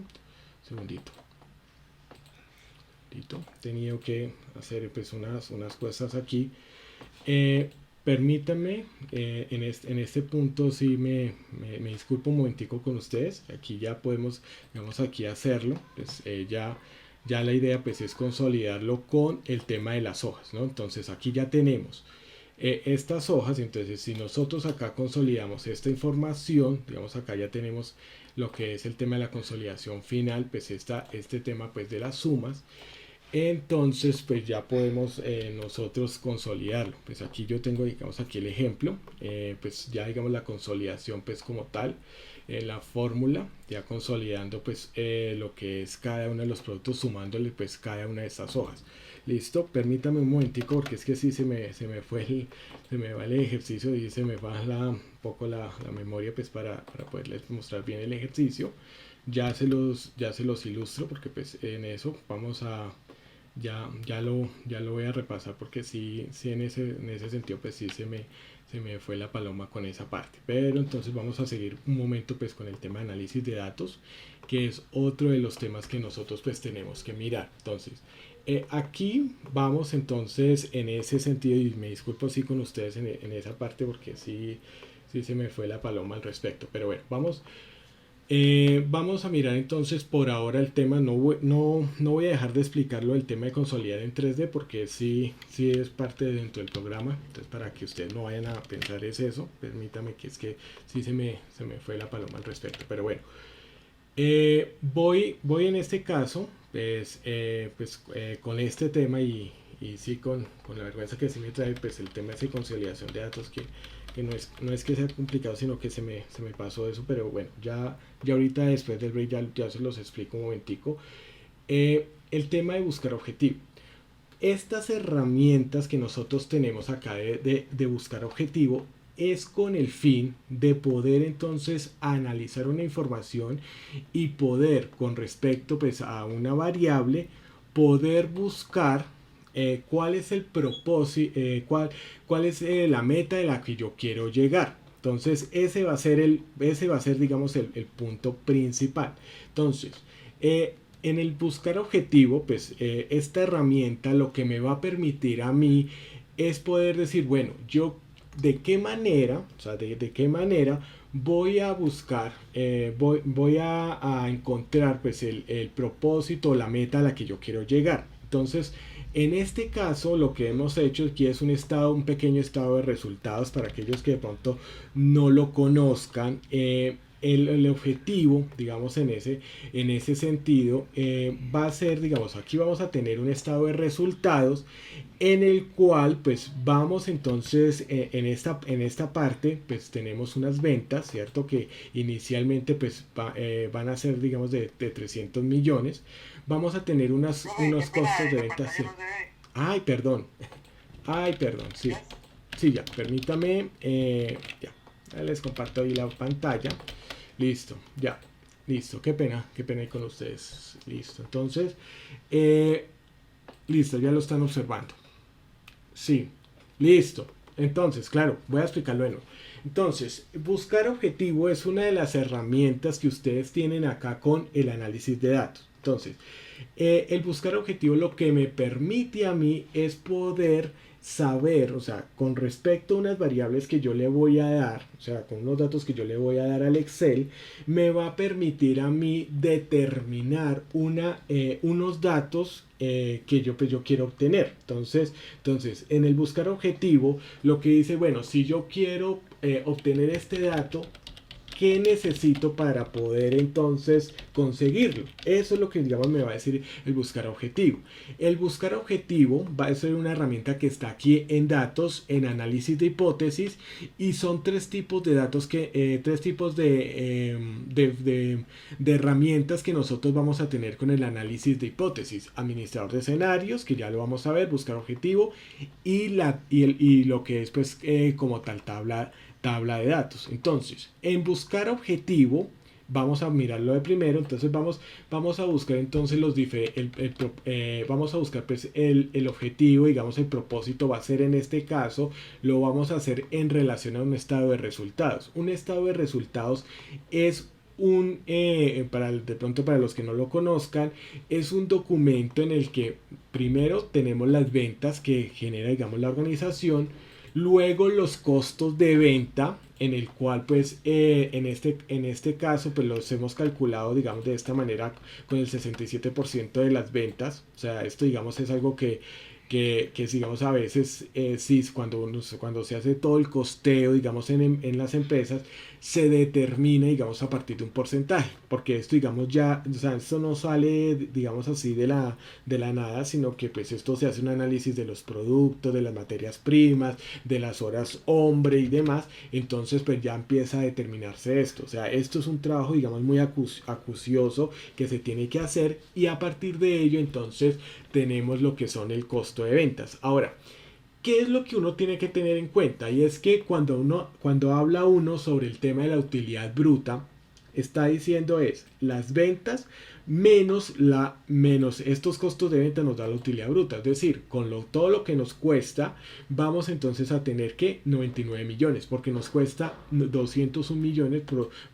Listo, he tenido que hacer pues unas cosas aquí. Permítanme, en este punto sí me disculpo un momentico con ustedes. Aquí ya podemos, digamos, aquí hacerlo. Pues ya la idea pues es consolidarlo con el tema de las hojas, ¿no? Entonces aquí ya tenemos estas hojas. Entonces si nosotros acá consolidamos esta información, digamos acá ya tenemos lo que es el tema de la consolidación final, pues este tema pues de las sumas. Entonces pues ya podemos nosotros consolidarlo. Pues aquí yo tengo, digamos, aquí el ejemplo, pues ya digamos la consolidación pues como tal, la fórmula, ya consolidando pues lo que es cada uno de los productos, sumándole pues cada una de estas hojas. Listo, permítame un momentico, porque es que sí se me va el ejercicio y se me va un poco la memoria pues para poderles mostrar bien el ejercicio. Ya se los ilustro, porque pues en eso vamos a ya lo voy a repasar, porque sí en ese sentido pues sí se me fue la paloma con esa parte. Pero entonces vamos a seguir un momento pues con el tema de análisis de datos, que es otro de los temas que nosotros pues tenemos que mirar. Entonces aquí vamos entonces en ese sentido, y me disculpo sí con ustedes en esa parte, porque sí se me fue la paloma al respecto. Pero bueno, vamos a mirar entonces por ahora el tema. No voy a dejar de explicarlo, el tema de consolidar en 3D, porque sí es parte dentro del programa. Entonces para que ustedes no vayan a pensar es eso, permítame, que es que sí se me fue la paloma al respecto. Pero bueno, voy en este caso pues, con este tema, y sí con la vergüenza que sí me trae pues el tema de consolidación de datos, que no es que sea complicado, sino que se me pasó eso. Pero bueno, ya ahorita después del break ya se los explico un momentico. El tema de buscar objetivo. Estas herramientas que nosotros tenemos acá de buscar objetivo es con el fin de poder entonces analizar una información y poder, con respecto pues a una variable, poder buscar cuál es el propósito, cuál es la meta de la que yo quiero llegar. Entonces ese va a ser digamos el punto principal. Entonces en el buscar objetivo, pues esta herramienta lo que me va a permitir a mí es poder decir, bueno, yo de qué manera voy a buscar, voy a encontrar pues el propósito, la meta a la que yo quiero llegar. Entonces En este caso, lo que hemos hecho aquí es un pequeño estado de resultados para aquellos que de pronto no lo conozcan. El objetivo, digamos, en ese sentido, va a ser, digamos, aquí vamos a tener un estado de resultados en el cual pues vamos entonces en esta parte pues tenemos unas ventas, ¿cierto? Que inicialmente pues van a ser digamos de 300 millones. Vamos a tener unos costos de ventas. Sí. Ay, perdón. Ay, perdón, sí. Sí, ya, permítame. Ya les comparto ahí la pantalla. Listo, ya. Listo, qué pena ahí con ustedes. Listo, entonces, listo, ya lo están observando. Sí, listo. Entonces, claro, voy a explicarlo de nuevo. Entonces, buscar objetivo es una de las herramientas que ustedes tienen acá con el análisis de datos. Entonces, el buscar objetivo lo que me permite a mí es poder saber, o sea, con respecto a unas variables que yo le voy a dar, o sea, con unos datos que yo le voy a dar al Excel, me va a permitir a mí determinar unos datos que pues, yo quiero obtener. Entonces, en el buscar objetivo, lo que dice, bueno, si yo quiero obtener este dato, ¿qué necesito para poder entonces conseguirlo? Eso es lo que digamos me va a decir el buscar objetivo. El buscar objetivo va a ser una herramienta que está aquí en datos, en análisis de hipótesis, y son tres tipos de datos tres tipos de herramientas que nosotros vamos a tener con el análisis de hipótesis. Administrador de escenarios, que ya lo vamos a ver, buscar objetivo, y lo que es pues como tal tabla de datos. Entonces, en buscar objetivo, vamos a mirarlo de primero. Entonces, vamos a buscar entonces vamos a buscar pues, el objetivo, digamos, el propósito va a ser en este caso, lo vamos a hacer en relación a un estado de resultados. Un estado de resultados es de pronto para los que no lo conozcan, es un documento en el que primero tenemos las ventas que genera, digamos, la organización. Luego los costos de venta, en el cual pues en este caso pues los hemos calculado digamos de esta manera con el 67% de las ventas. O sea, esto digamos es algo que digamos a veces sí, cuando se hace todo el costeo digamos en las empresas se determina digamos a partir de un porcentaje, porque esto digamos ya, o sea, esto no sale digamos así de la nada, sino que pues esto se hace un análisis de los productos, de las materias primas, de las horas hombre y demás. Entonces pues ya empieza a determinarse esto, o sea, esto es un trabajo digamos muy acucioso que se tiene que hacer, y a partir de ello entonces tenemos lo que son el costo de ventas. Ahora, ¿qué es lo que uno tiene que tener en cuenta? Y es que cuando habla uno sobre el tema de la utilidad bruta, está diciendo es las ventas menos estos costos de venta nos da la utilidad bruta. Es decir, todo lo que nos cuesta, vamos entonces a tener que 99 millones, porque nos cuesta 201 millones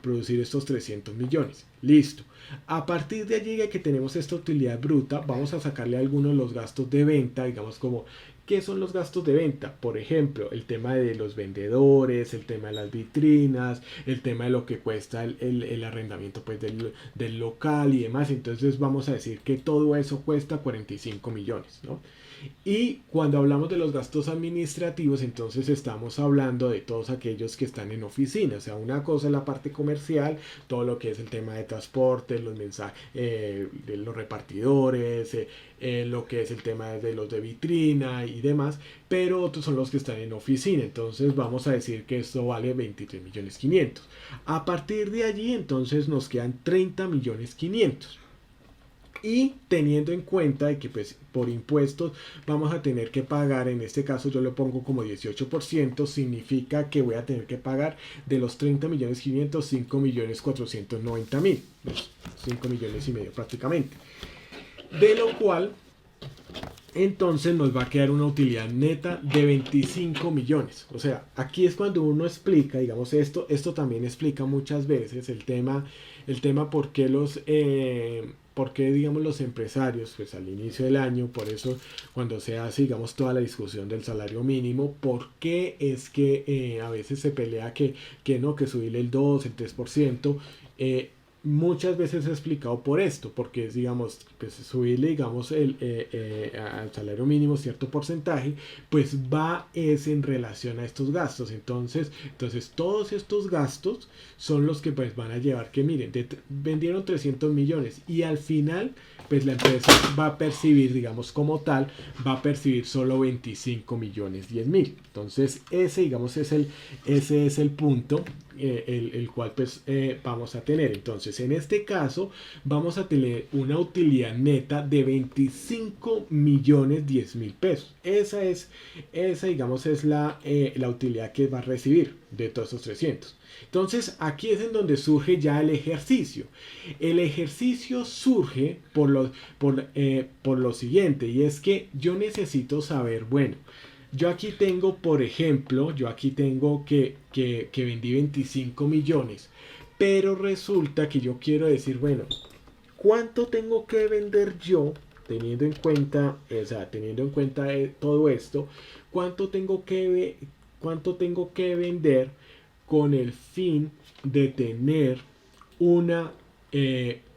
producir estos 300 millones. Listo. A partir de allí que tenemos esta utilidad bruta, vamos a sacarle algunos de los gastos de venta, digamos como ¿qué son los gastos de venta? Por ejemplo, el tema de los vendedores, el tema de las vitrinas, el tema de lo que cuesta el arrendamiento pues, del local y demás. Entonces vamos a decir que todo eso cuesta 45 millones, ¿no? Y cuando hablamos de los gastos administrativos, entonces estamos hablando de todos aquellos que están en oficina. O sea, una cosa es la parte comercial, todo lo que es el tema de transporte, los mensajes, de los repartidores, lo que es el tema de los de vitrina y demás, pero otros son los que están en oficina. Entonces vamos a decir que esto vale 23 millones 500. A partir de allí entonces nos quedan 30 millones 500. Y teniendo en cuenta de que pues por impuestos vamos a tener que pagar, en este caso yo lo pongo como 18%, significa que voy a tener que pagar de los 30 millones 500, 5 millones 490 mil, 5 millones y medio prácticamente. De lo cual entonces nos va a quedar una utilidad neta de 25 millones. O sea, aquí es cuando uno explica, digamos, esto también explica muchas veces el tema por qué digamos, los empresarios, pues al inicio del año, por eso cuando se hace, digamos, toda la discusión del salario mínimo, por qué es que a veces se pelea que no, que subirle el 2, el 3%, muchas veces he explicado por esto, porque es, digamos, pues subirle, digamos, al salario mínimo cierto porcentaje, pues va es en relación a estos gastos. Entonces todos estos gastos son los que pues van a llevar que, miren, vendieron 300 millones y al final, pues la empresa va a percibir, digamos, como tal, va a percibir solo 25 millones 10 mil. Entonces ese, digamos, ese es el punto el cual pues vamos a tener. Entonces en este caso vamos a tener una utilidad neta de 25 millones 10 mil pesos. Esa digamos es la utilidad que va a recibir de todos esos 300. Entonces aquí es en donde surge ya el ejercicio. El ejercicio surge por lo siguiente, y es que yo necesito saber, bueno, yo aquí tengo, por ejemplo, yo aquí tengo que vendí 25 millones, pero resulta que yo quiero decir, bueno, ¿cuánto tengo que vender yo teniendo en cuenta, o sea, teniendo en cuenta todo esto? ¿Cuánto tengo que vender con el fin de tener una,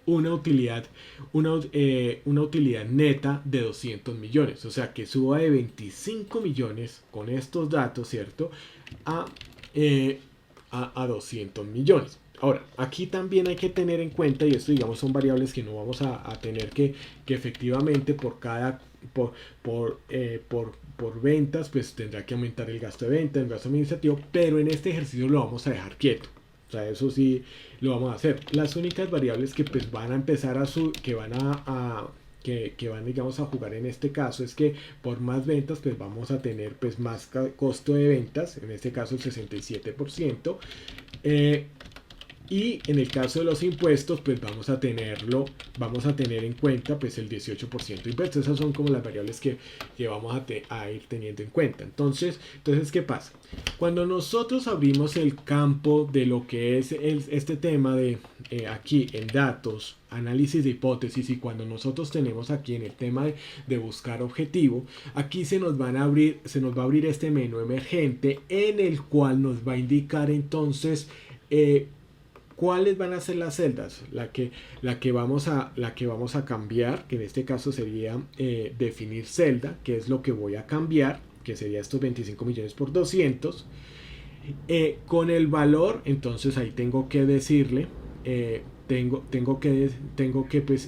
una utilidad, una utilidad neta de 200 millones? O sea, que suba de 25 millones con estos datos, ¿cierto? A, eh, a 200 millones. Ahora, aquí también hay que tener en cuenta, y esto digamos son variables que no vamos a tener que efectivamente por cada, por ventas, pues tendrá que aumentar el gasto de venta, el gasto administrativo, pero en este ejercicio lo vamos a dejar quieto. O sea, eso sí lo vamos a hacer. Las únicas variables que pues van a empezar que van que van digamos a jugar en este caso es que por más ventas pues vamos a tener pues más costo de ventas, en este caso el 67%. Y en el caso de los impuestos, pues vamos a tener en cuenta pues el 18% de impuestos. Esas son como las variables que vamos a ir teniendo en cuenta. Entonces, ¿qué pasa? Cuando nosotros abrimos el campo de lo que es este tema de aquí en datos, análisis de hipótesis, y cuando nosotros tenemos aquí en el tema de buscar objetivo, aquí se nos va a abrir este menú emergente en el cual nos va a indicar entonces ¿cuáles van a ser las celdas? La que vamos a cambiar, que en este caso sería definir celda, que es lo que voy a cambiar, que sería estos 25 millones por 200. Con el valor, entonces ahí tengo que decirle, tengo que pues,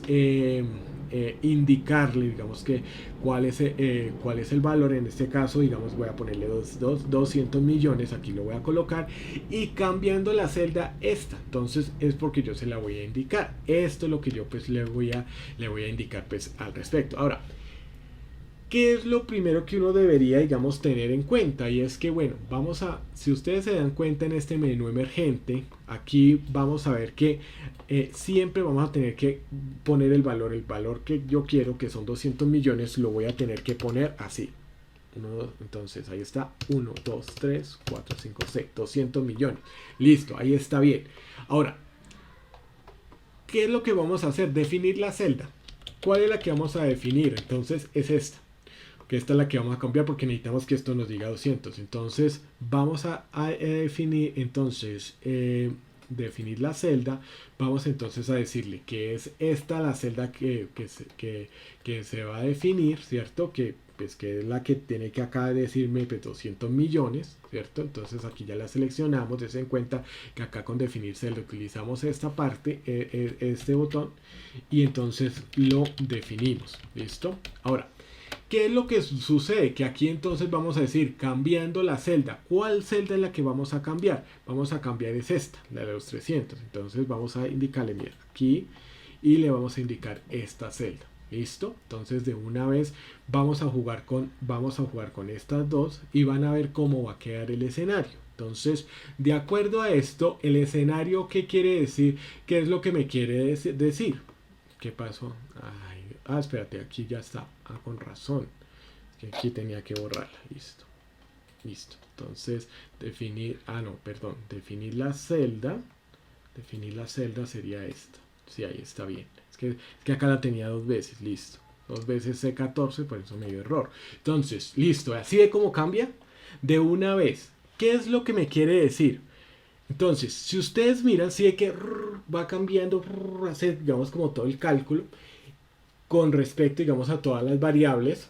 indicarle, digamos que cuál es el valor. En este caso, digamos, voy a ponerle 200 millones, aquí lo voy a colocar, y cambiando la celda esta, entonces es porque yo se la voy a indicar. Esto es lo que yo pues le voy a indicar pues al respecto. Ahora, ¿qué es lo primero que uno debería, digamos, tener en cuenta? Y es que, bueno, si ustedes se dan cuenta en este menú emergente, aquí vamos a ver que siempre vamos a tener que poner el valor que yo quiero, que son 200 millones, lo voy a tener que poner así. Entonces, ahí está, 1, 2, 3, 4, 5, 6, 200 millones. Listo, ahí está bien. Ahora, ¿qué es lo que vamos a hacer? Definir la celda. ¿Cuál es la que vamos a definir? Entonces, es esta. Que esta es la que vamos a cambiar porque necesitamos que esto nos diga 200. Entonces vamos a definir, entonces definir la celda. Vamos entonces a decirle que es esta la celda que se va a definir, ¿cierto? Que pues que es la que tiene que acá decirme pues, 200 millones, ¿cierto? Entonces aquí ya la seleccionamos. Des en cuenta que acá con definir celda utilizamos esta parte, este botón, y entonces lo definimos. ¿Listo? Ahora, ¿qué es lo que sucede? Que aquí entonces vamos a decir, cambiando la celda. ¿Cuál celda es la que vamos a cambiar? Vamos a cambiar es esta, la de los 300. Entonces vamos a indicarle, mira, aquí, y le vamos a indicar esta celda. ¿Listo? Entonces de una vez vamos a jugar con estas dos y van a ver cómo va a quedar el escenario. Entonces, de acuerdo a esto, el escenario, ¿qué quiere decir? ¿Qué es lo que me quiere decir? ¿Qué pasó? Espérate, aquí ya está. Con razón. Que aquí tenía que borrarla. Listo. Entonces, definir la celda. Definir la celda sería esta. Sí, ahí está bien. Es que acá la tenía dos veces. Listo. Dos veces C14, por eso me dio error. Entonces, listo. Así de cómo cambia. De una vez. ¿Qué es lo que me quiere decir? Entonces, si ustedes miran, sí ve que va cambiando, hace, digamos, como todo el cálculo con respecto, digamos, a todas las variables.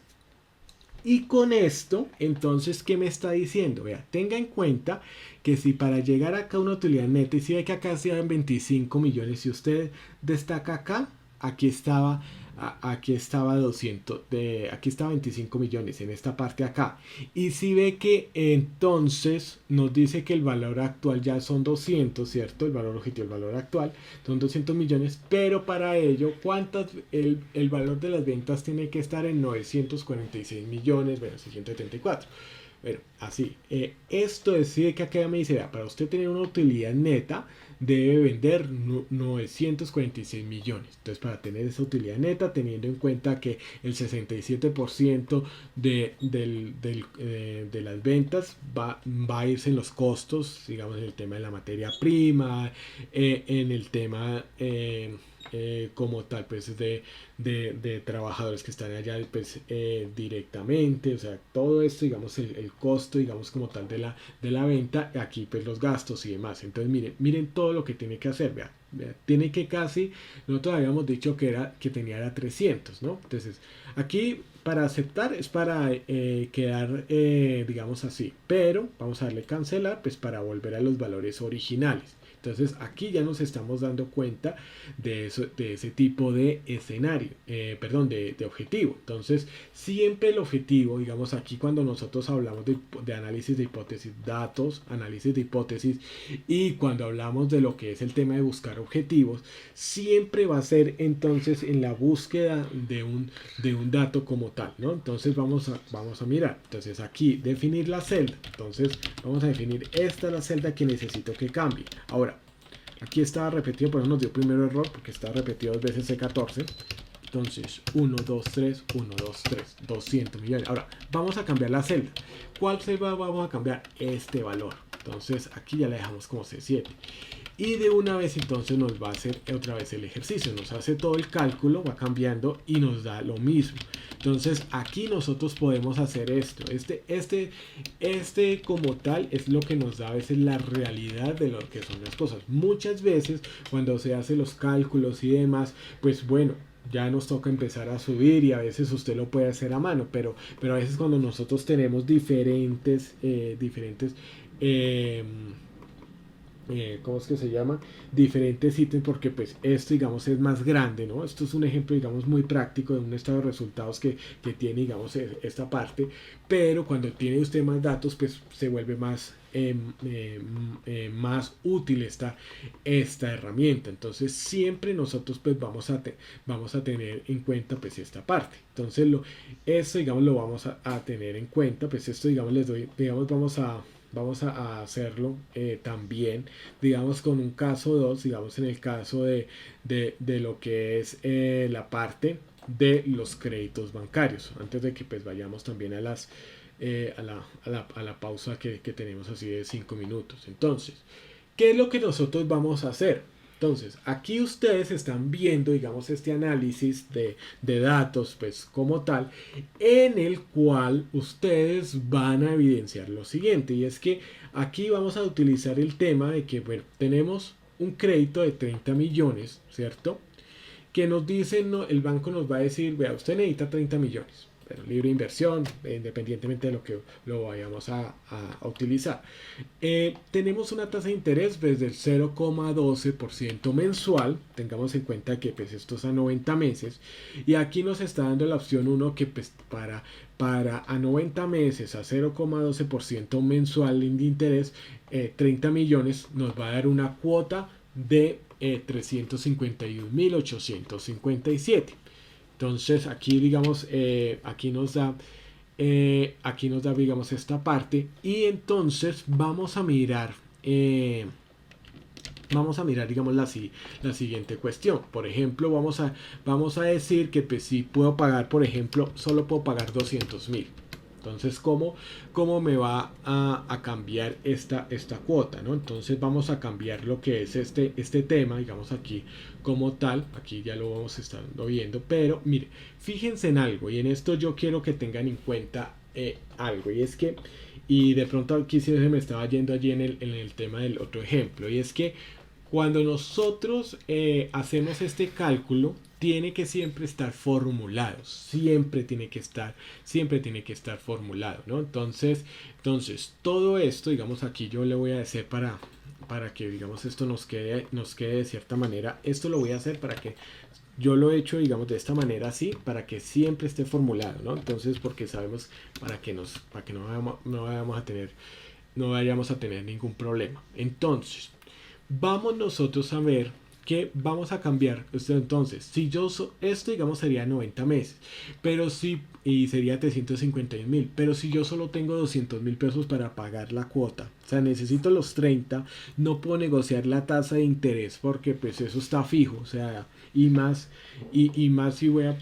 Y con esto, entonces, ¿qué me está diciendo? Vea, tenga en cuenta que si para llegar acá a una utilidad neta, y si ve que acá se dan 25 millones, si usted destaca acá, aquí estaba, aquí estaba 200, aquí estaba 25 millones en esta parte acá. Y si ve que entonces nos dice que el valor actual ya son 200, ¿cierto? El valor objetivo, el valor actual son 200 millones, pero para ello, el valor de las ventas tiene que estar en 946 millones, bueno, 674. Bueno, así. Esto decide que acá me dice, vea, para usted tener una utilidad neta, debe vender 946 millones. Entonces, para tener esa utilidad neta, teniendo en cuenta que el 67% de las ventas va a irse en los costos, digamos, en el tema de la materia prima, en el tema como tal, pues de trabajadores que están allá pues, directamente, o sea, todo esto, digamos, el costo, digamos, como tal de la venta, aquí pues los gastos y demás. Entonces, miren todo lo que tiene que hacer, vea, tiene que casi, nosotros habíamos dicho que tenía era 300, ¿no? Entonces, aquí para aceptar es para quedar, digamos así, pero vamos a darle cancelar, pues para volver a los valores originales. Entonces aquí ya nos estamos dando cuenta de, eso, de ese tipo de escenario, perdón, de objetivo. Entonces siempre el objetivo, digamos aquí cuando nosotros hablamos de análisis de hipótesis, datos, análisis de hipótesis y cuando hablamos de lo que es el tema de buscar objetivos, siempre va a ser entonces en la búsqueda de un dato como tal, ¿no? Entonces vamos a mirar. Entonces aquí definir la celda. Entonces vamos a definir esta es la celda que necesito que cambie. Ahora, aquí estaba repetido, por eso nos dio primero error, porque está repetido dos veces C14. Entonces, 1, 2, 3, 1, 2, 3, 200 millones. Ahora, vamos a cambiar la celda. ¿Cuál celda vamos a cambiar? Este valor. Entonces, aquí ya la dejamos como C7. Y de una vez entonces nos va a hacer otra vez el ejercicio, nos hace todo el cálculo, va cambiando y nos da lo mismo. Entonces aquí nosotros podemos hacer esto. Este como tal es lo que nos da a veces la realidad de lo que son las cosas. Muchas veces cuando se hacen los cálculos y demás, pues bueno, ya nos toca empezar a subir y a veces usted lo puede hacer a mano, pero a veces cuando nosotros tenemos diferentes ¿cómo es que se llama? Diferentes ítems porque pues esto digamos es más grande, ¿no? Esto es un ejemplo digamos muy práctico de un estado de resultados que tiene digamos esta parte, pero cuando tiene usted más datos pues se vuelve más más útil esta herramienta. Entonces siempre nosotros pues vamos a tener en cuenta pues esta parte. Entonces esto digamos lo vamos a tener en cuenta, pues esto digamos les doy, digamos vamos a hacerlo también, digamos, con un caso 2 digamos, en el caso de lo que es la parte de los créditos bancarios. Antes de que pues vayamos también a la pausa que tenemos así de 5 minutos. Entonces, ¿qué es lo que nosotros vamos a hacer? Entonces, aquí ustedes están viendo, digamos, este análisis de datos, pues como tal, en el cual ustedes van a evidenciar lo siguiente, y es que aquí vamos a utilizar el tema de que, bueno, tenemos un crédito de 30 millones, ¿cierto? Que nos dice, no, el banco nos va a decir, vea, usted necesita 30 millones. Pero libre inversión, independientemente de lo que lo vayamos a utilizar. Tenemos una tasa de interés desde el 0,12% mensual. Tengamos en cuenta que pues, esto es a 90 meses. Y aquí nos está dando la opción 1 que pues, para a 90 meses a 0,12% mensual de interés, 30 millones nos va a dar una cuota de 351.857. Entonces aquí digamos, aquí nos da digamos esta parte y entonces vamos a mirar digamos la siguiente cuestión. Por ejemplo, vamos a decir que pues, si puedo pagar, por ejemplo, solo puedo pagar 200.000. Entonces, ¿cómo me va a cambiar esta cuota? ¿No? Entonces vamos a cambiar lo que es este tema, digamos aquí como tal, aquí ya lo vamos a estar viendo, pero mire, fíjense en algo y en esto yo quiero que tengan en cuenta algo y es que Y de pronto aquí sí se me estaba yendo allí en el tema del otro ejemplo. Y es que cuando nosotros hacemos este cálculo, tiene que siempre estar formulado. Siempre tiene que estar formulado, ¿no? Entonces todo esto, digamos, aquí yo le voy a hacer para que, digamos, esto nos quede de cierta manera. Esto lo voy a hacer para que yo lo he hecho, digamos, de esta manera así, para que siempre esté formulado, ¿no? Entonces, porque sabemos para que no vayamos a tener ningún problema. Entonces, vamos nosotros a ver que vamos a cambiar. Entonces, si esto, digamos, sería 90 meses, pero si, y sería 351.000, pero si yo solo tengo 200.000 pesos para pagar la cuota, o sea, necesito los 30, no puedo negociar la tasa de interés porque pues eso está fijo, o sea, y más si voy a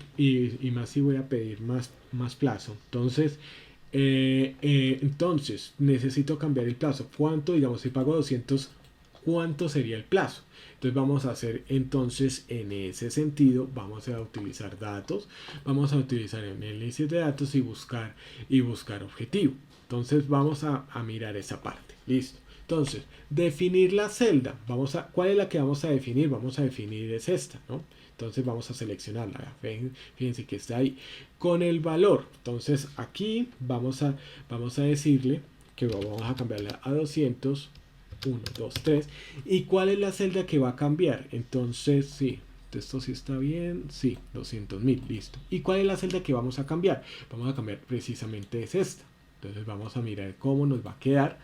pedir más plazo. Entonces necesito cambiar el plazo. ¿Cuánto? Digamos, si pago 200, ¿cuánto sería el plazo? Entonces vamos a hacer, entonces en ese sentido vamos a utilizar datos, vamos a utilizar análisis de datos y buscar objetivo. Entonces vamos a mirar esa parte. Listo. Entonces, definir la celda. ¿Cuál es la que vamos a definir? Vamos a definir es esta, ¿no? Entonces vamos a seleccionarla. Fíjense que está ahí. Con el valor. Entonces aquí vamos a decirle que vamos a cambiarla a 200. 1, 2, 3. ¿Y cuál es la celda que va a cambiar? Entonces, sí, esto sí está bien. Sí, 200.000, listo. ¿Y cuál es la celda que vamos a cambiar? Vamos a cambiar precisamente es esta. Entonces vamos a mirar cómo nos va a quedar,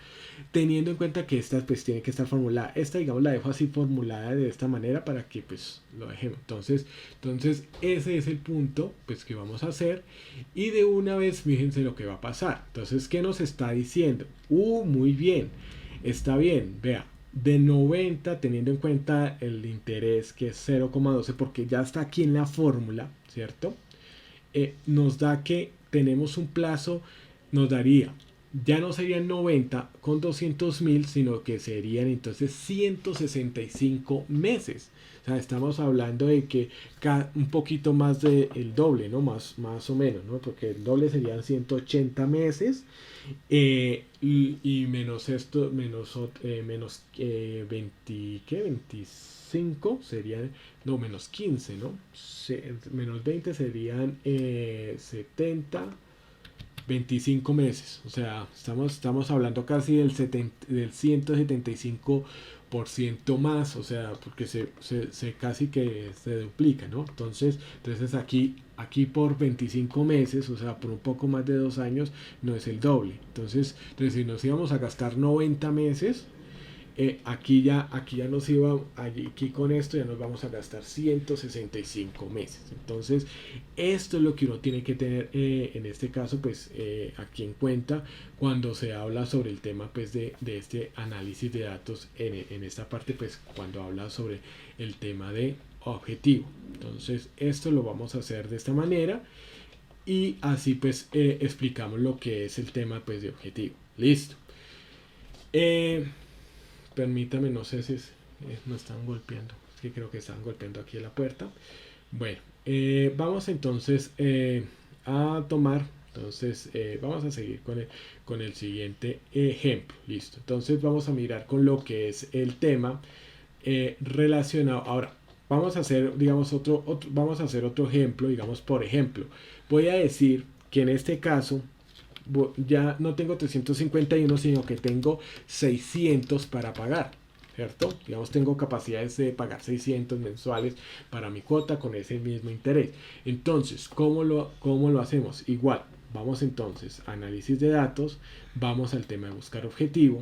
teniendo en cuenta que esta pues tiene que estar formulada. Esta, digamos, la dejo así formulada de esta manera para que pues lo dejemos. Entonces ese es el punto pues que vamos a hacer. Y de una vez fíjense lo que va a pasar. Entonces, ¿qué nos está diciendo? Muy bien. Está bien, vea, de 90, teniendo en cuenta el interés que es 0,12, porque ya está aquí en la fórmula, ¿cierto? Nos da que tenemos un plazo, nos daría, ya no serían 90 con 200.000, sino que serían entonces 165 meses. O sea, estamos hablando de que un poquito más del doble, ¿no? Más o menos, ¿no? Porque el doble serían 180 meses. Y menos esto, menos 20, ¿qué? 25 serían, no, menos 15, ¿no? Menos 20 serían 70, 25 meses. O sea, estamos hablando casi del 175% más, o sea, porque se casi que se duplica, ¿no? Entonces aquí por 25 meses, o sea, por un poco más de 2 años, no es el doble. Entonces si nos íbamos a gastar 90 meses, aquí ya nos iba, aquí con esto ya nos vamos a gastar 165 meses. Entonces, esto es lo que uno tiene que tener en este caso, pues aquí en cuenta cuando se habla sobre el tema, pues de este análisis de datos en esta parte, pues cuando habla sobre el tema de objetivo. Entonces, esto lo vamos a hacer de esta manera y así pues explicamos lo que es el tema pues de objetivo. Listo. Permítame, no sé si no están golpeando. Es que creo que están golpeando aquí en la puerta. Bueno, vamos entonces a tomar. Entonces vamos a seguir con el siguiente ejemplo. Listo. Entonces vamos a mirar con lo que es el tema relacionado. Ahora, vamos a hacer, digamos, vamos a hacer otro ejemplo. Digamos, por ejemplo, voy a decir que en este caso ya no tengo 351, sino que tengo 600 para pagar, ¿cierto? Digamos, tengo capacidades de pagar 600 mensuales para mi cuota con ese mismo interés. Entonces, ¿cómo lo hacemos? Igual, vamos entonces a análisis de datos, vamos al tema de buscar objetivo,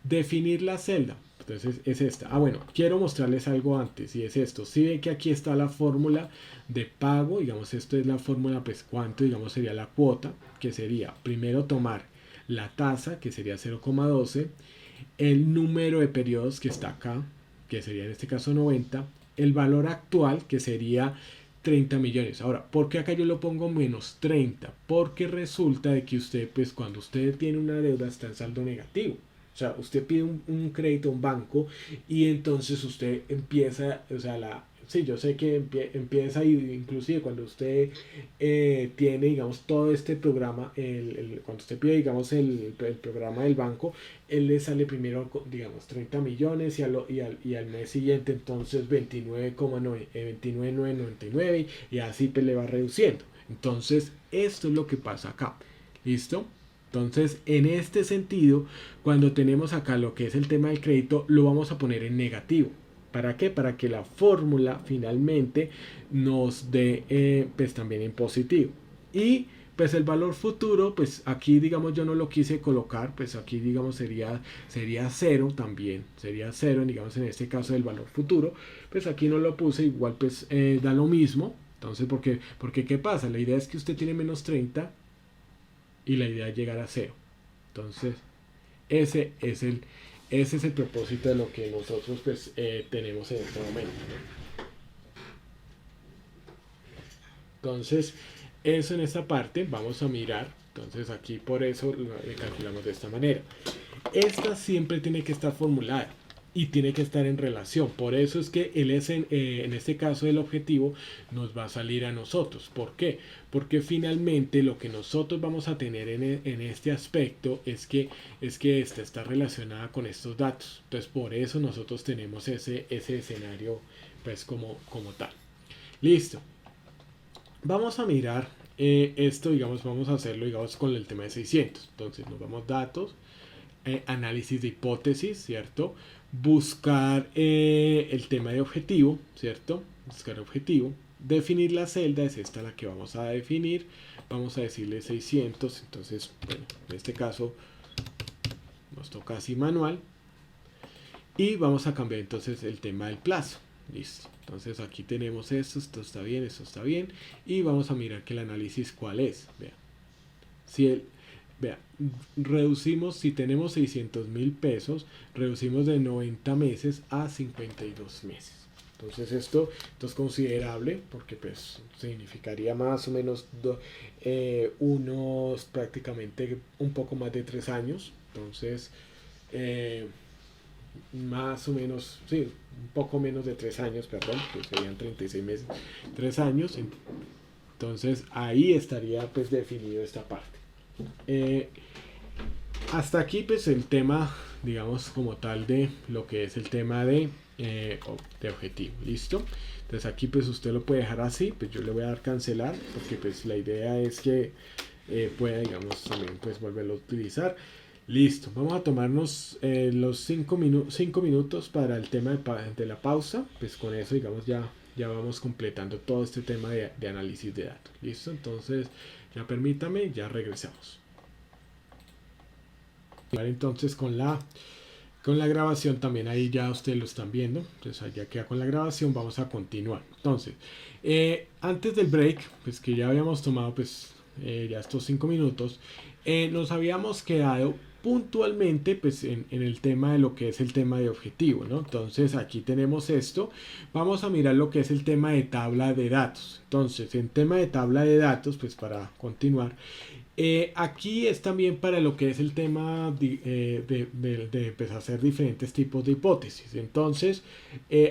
definir la celda. Entonces es esta. Bueno, quiero mostrarles algo antes y es esto. Si ven que aquí está la fórmula de pago, digamos, esto es la fórmula, pues cuánto, digamos, sería la cuota, que sería primero tomar la tasa, que sería 0,12, el número de periodos que está acá, que sería en este caso 90, el valor actual, que sería 30 millones. Ahora, ¿por qué acá yo lo pongo menos 30? Porque resulta de que usted, pues cuando usted tiene una deuda está en saldo negativo. O sea, usted pide un crédito a un banco y entonces usted empieza, o sea, sí, yo sé que empieza y inclusive cuando usted tiene, digamos, todo este programa, cuando usted pide, digamos, el programa del banco, él le sale primero, digamos, 30 millones y al mes siguiente entonces 29,999 y así pues, le va reduciendo. Entonces, esto es lo que pasa acá. ¿Listo? Entonces, en este sentido, cuando tenemos acá lo que es el tema del crédito, lo vamos a poner en negativo. ¿Para qué? Para que la fórmula finalmente nos dé pues también en positivo. Y pues el valor futuro, pues aquí digamos yo no lo quise colocar, pues aquí digamos sería cero también, sería cero, digamos en este caso del valor futuro, pues aquí no lo puse, igual pues da lo mismo. Entonces, porque ¿qué pasa? La idea es que usted tiene menos 30 y la idea es llegar a cero. Entonces, ese es el, ese es el propósito de lo que nosotros pues tenemos en este momento, ¿no? Entonces, eso en esta parte vamos a mirar. Entonces aquí por eso lo calculamos de esta manera. Esta siempre tiene que estar formulada y tiene que estar en relación. Por eso es que en este caso el objetivo nos va a salir a nosotros. ¿Por qué? Porque finalmente lo que nosotros vamos a tener en este aspecto es que esta está relacionada con estos datos. Entonces por eso nosotros tenemos ese escenario pues como tal. Listo. Vamos a mirar esto, digamos, vamos a hacerlo, digamos, con el tema de 600. Entonces nos vamos datos, análisis de hipótesis, ¿cierto? Buscar el tema de objetivo, ¿cierto? Buscar objetivo. Definir la celda, es esta la que vamos a definir. Vamos a decirle 600, entonces, bueno, en este caso nos toca así manual. Y vamos a cambiar entonces el tema del plazo. Listo. Entonces aquí tenemos esto está bien, esto está bien. Y vamos a mirar que el análisis cuál es. Vea. Vea, reducimos, si tenemos 600.000 pesos, reducimos de 90 meses a 52 meses. Entonces esto es considerable porque pues significaría más o menos unos prácticamente un poco más de 3 años. Entonces más o menos, sí, un poco menos de 3 años, perdón, que serían 36 meses, 3 años. Entonces ahí estaría pues definido esta parte. Hasta aquí pues el tema, digamos como tal de lo que es el tema de objetivo, ¿listo? Entonces aquí pues usted lo puede dejar así, pues yo le voy a dar cancelar porque pues la idea es que pueda digamos también pues volverlo a utilizar. Listo, vamos a tomarnos los 5 minutos para el tema de la pausa, pues con eso digamos ya vamos completando todo este tema de análisis de datos. Listo, entonces ya permítame, ya regresamos. Entonces con la grabación también ahí ya ustedes lo están viendo, entonces ya queda con la grabación, vamos a continuar. Entonces, antes del break, pues que ya habíamos tomado pues ya estos 5 minutos, nos habíamos quedado puntualmente pues en el tema de lo que es el tema de objetivo, ¿no? Entonces aquí tenemos esto, vamos a mirar lo que es el tema de tabla de datos. Entonces en tema de tabla de datos, pues para continuar, aquí es también para lo que es el tema de pues, hacer diferentes tipos de hipótesis. Entonces,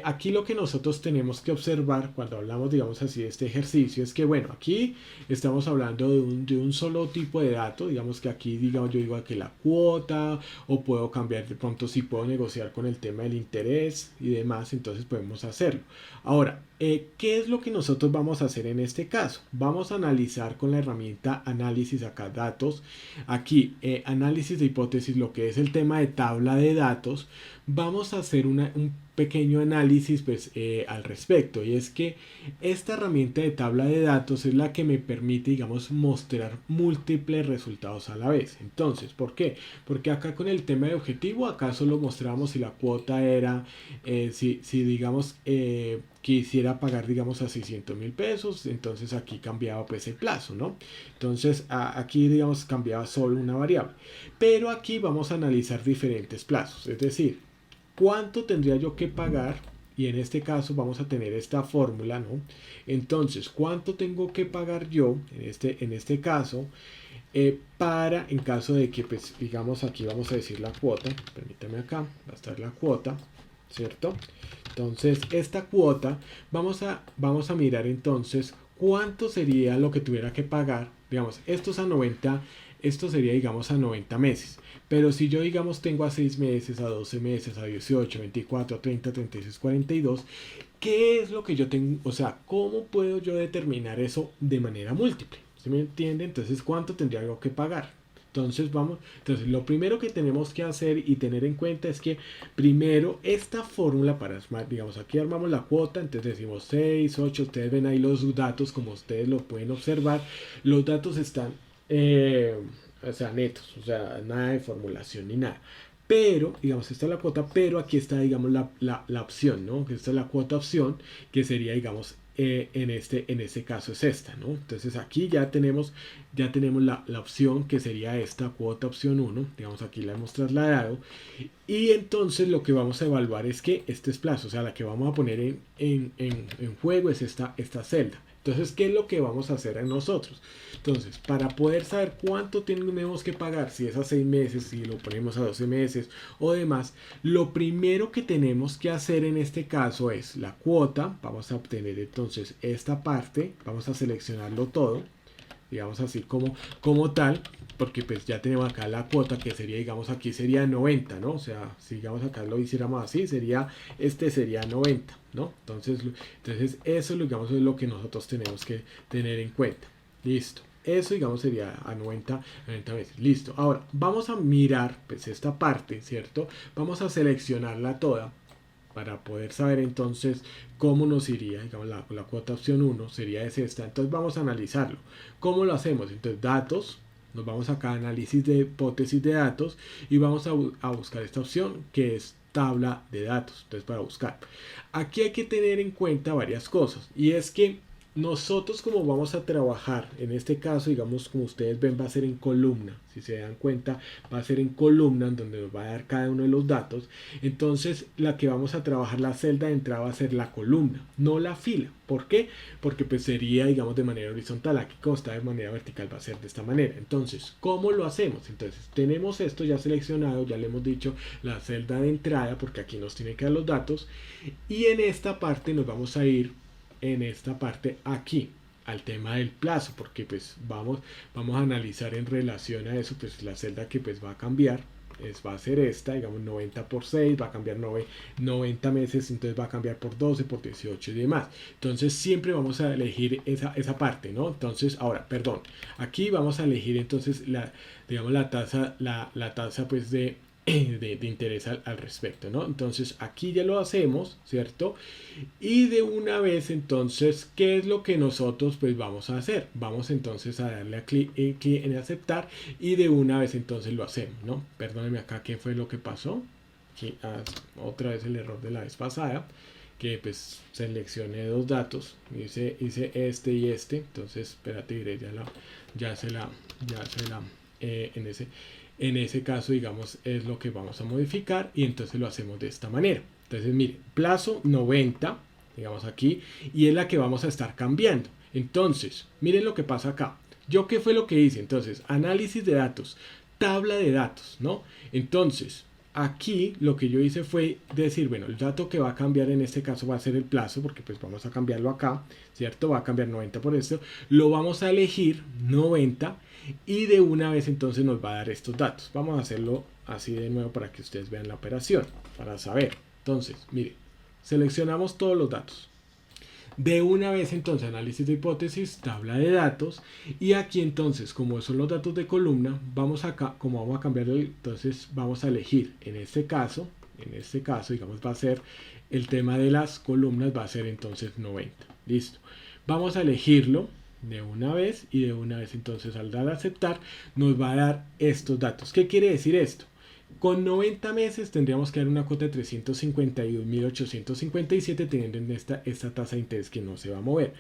aquí lo que nosotros tenemos que observar cuando hablamos, digamos así, de este ejercicio es que, bueno, aquí estamos hablando de un solo tipo de dato. Digamos que aquí, digamos, yo digo que la cuota, o puedo cambiar de pronto si puedo negociar con el tema del interés y demás, entonces podemos hacerlo. Ahora, ¿qué es lo que nosotros vamos a hacer en este caso? Vamos a analizar con la herramienta análisis acá datos. Aquí, análisis de hipótesis, lo que es el tema de tabla de datos. Vamos a hacer un pequeño análisis pues, al respecto. Y es que esta herramienta de tabla de datos es la que me permite, digamos, mostrar múltiples resultados a la vez. Entonces, ¿por qué? Porque acá con el tema de objetivo, acá solo mostramos si la cuota era, si digamos, quisiera pagar digamos a 600.000 pesos, entonces aquí cambiaba pues el plazo, ¿no? Entonces aquí digamos cambiaba solo una variable, pero aquí vamos a analizar diferentes plazos, es decir, cuánto tendría yo que pagar, y en este caso vamos a tener esta fórmula, ¿no? Entonces, ¿cuánto tengo que pagar yo en este caso para en caso de que pues digamos aquí vamos a decir la cuota, permítame acá va a estar la cuota, ¿cierto? Entonces, esta cuota, vamos a mirar entonces cuánto sería lo que tuviera que pagar. Digamos, esto sería, digamos, a 90 meses. Pero si yo, digamos, tengo a 6 meses, a 12 meses, a 18, 24, 30, 36, 42, ¿qué es lo que yo tengo? O sea, ¿cómo puedo yo determinar eso de manera múltiple? ¿Sí me entiende? Entonces, ¿cuánto tendría yo que pagar? Entonces lo primero que tenemos que hacer y tener en cuenta es que primero esta fórmula para Smart, digamos, aquí armamos la cuota, entonces decimos 6, 8, ustedes ven ahí los datos, como ustedes lo pueden observar, los datos están, o sea, netos, o sea, nada de formulación ni nada. Pero, digamos, esta es la cuota, pero aquí está, digamos, la opción, ¿no? Esta es la cuota opción, que sería, digamos, en este caso es esta, ¿no? Entonces aquí ya tenemos la opción que sería esta cuota opción 1, digamos, aquí la hemos trasladado, y entonces lo que vamos a evaluar es que este es plazo, o sea, la que vamos a poner en juego es esta celda. Entonces, ¿qué es lo que vamos a hacer en nosotros? Entonces, para poder saber cuánto tenemos que pagar, si es a 6 meses, si lo ponemos a 12 meses o demás, lo primero que tenemos que hacer en este caso es la cuota. Vamos a obtener entonces esta parte, vamos a seleccionarlo todo, digamos así como tal, porque pues ya tenemos acá la cuota que sería, digamos, aquí sería 90, ¿no? O sea, si digamos acá lo hiciéramos así, sería 90, ¿no? Entonces eso, digamos, es lo que nosotros tenemos que tener en cuenta. Listo. Eso, digamos, sería a 90 veces. Listo. Ahora, vamos a mirar, pues, esta parte, ¿cierto? Vamos a seleccionarla toda para poder saber entonces cómo nos iría, digamos, la cuota opción 1 sería esta. Entonces vamos a analizarlo. ¿Cómo lo hacemos? Entonces, datos, nos vamos acá a análisis de hipótesis de datos y vamos a buscar esta opción que es tabla de datos. Entonces, para buscar. Aquí hay que tener en cuenta varias cosas, y es que nosotros, como vamos a trabajar en este caso, digamos, como ustedes ven, va a ser en columna. Si se dan cuenta, va a ser en columna donde nos va a dar cada uno de los datos. Entonces, la que vamos a trabajar, la celda de entrada, va a ser la columna, no la fila. ¿Por qué? Porque pues sería, digamos, de manera horizontal. Aquí, como está de manera vertical, va a ser de esta manera. Entonces, ¿cómo lo hacemos? Entonces, tenemos esto ya seleccionado, ya le hemos dicho la celda de entrada, porque aquí nos tiene que dar los datos. Y en esta parte nos vamos a ir, en esta parte aquí, al tema del plazo, porque pues vamos a analizar en relación a eso, pues la celda que pues va a cambiar va a ser esta, digamos, 90 por 6, va a cambiar 90 meses, entonces va a cambiar por 12, por 18 y demás. Entonces siempre vamos a elegir esa parte, ¿no? Entonces, ahora, perdón, aquí vamos a elegir entonces digamos, la tasa pues de interés al respecto, ¿no? Entonces aquí ya lo hacemos, ¿cierto? Y de una vez entonces, ¿qué es lo que nosotros pues vamos a hacer? Vamos entonces a darle a clic en aceptar y de una vez entonces lo hacemos, ¿no? Perdónenme acá, ¿qué fue lo que pasó? Aquí, otra vez el error de la vez pasada, que pues seleccioné dos datos, hice este y este, entonces espérate, diré, en ese caso, digamos, es lo que vamos a modificar y entonces lo hacemos de esta manera. Entonces, mire, plazo 90, digamos aquí, y es la que vamos a estar cambiando. Entonces, miren lo que pasa acá. ¿Yo qué fue lo que hice? Entonces, análisis de datos, tabla de datos, ¿no? Entonces, aquí lo que yo hice fue decir, bueno, el dato que va a cambiar en este caso va a ser el plazo, porque pues vamos a cambiarlo acá, ¿cierto? Va a cambiar 90 por esto. Lo vamos a elegir 90 y de una vez entonces nos va a dar estos datos. Vamos a hacerlo así de nuevo para que ustedes vean la operación, para saber. Entonces, mire, seleccionamos todos los datos. De una vez entonces análisis de hipótesis, tabla de datos, y aquí entonces, como son los datos de columna, vamos acá, como vamos a cambiar, entonces vamos a elegir en este caso, digamos, va a ser el tema de las columnas, va a ser entonces 90. Listo. Vamos a elegirlo de una vez y de una vez entonces al dar a aceptar nos va a dar estos datos. ¿Qué quiere decir esto? Con 90 meses tendríamos que dar una cuota de 351.857 teniendo en esta tasa de interés que no se va a mover.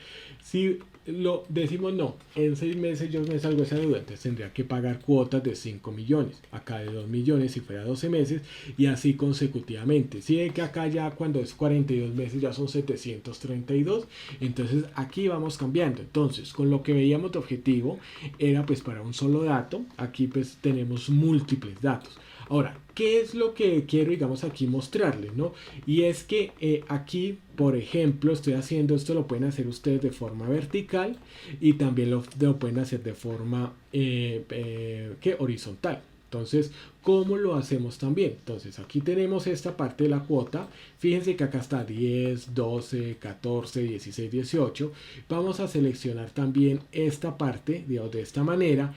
Si lo decimos no, en 6 meses yo me salgo de esa deuda, entonces tendría que pagar cuotas de 5 millones, acá de 2 millones si fuera 12 meses y así consecutivamente. Si ve que acá ya cuando es 42 meses ya son 732, entonces aquí vamos cambiando. Entonces con lo que veíamos de objetivo era pues para un solo dato, aquí pues tenemos múltiples datos. Ahora, ¿qué es lo que quiero, digamos, aquí mostrarles, ¿no? Y es que aquí, por ejemplo, estoy haciendo esto, lo pueden hacer ustedes de forma vertical y también lo pueden hacer de forma ¿qué? Horizontal. Entonces, ¿cómo lo hacemos también? Entonces, aquí tenemos esta parte de la cuota. Fíjense que acá está 10, 12, 14, 16, 18. Vamos a seleccionar también esta parte, digamos, de esta manera.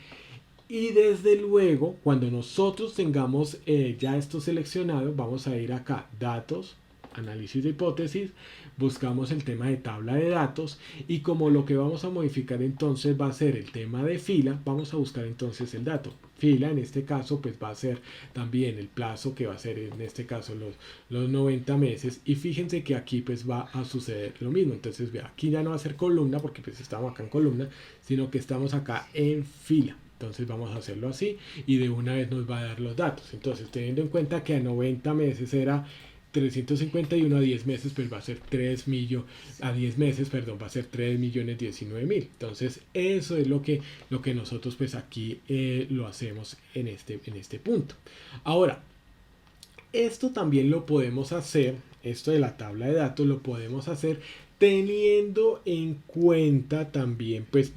Y desde luego, cuando nosotros tengamos ya esto seleccionado, vamos a ir acá, datos, análisis de hipótesis, buscamos el tema de tabla de datos y como lo que vamos a modificar entonces va a ser el tema de fila, vamos a buscar entonces el dato. Fila en este caso pues va a ser también el plazo que va a ser en este caso los 90 meses y fíjense que aquí pues va a suceder lo mismo. Entonces vea, aquí ya no va a ser columna porque pues estamos acá en columna, sino que estamos acá en fila. Entonces vamos a hacerlo así y de una vez nos va a dar los datos. Entonces teniendo en cuenta que a 90 meses era 351, a 10 meses pues va a ser 3 millones, a 10 meses, perdón, va a ser 3 millones 19 mil. Entonces eso es lo que nosotros pues aquí lo hacemos en este punto. Ahora, esto también lo podemos hacer, esto de la tabla de datos lo podemos hacer teniendo en cuenta también pues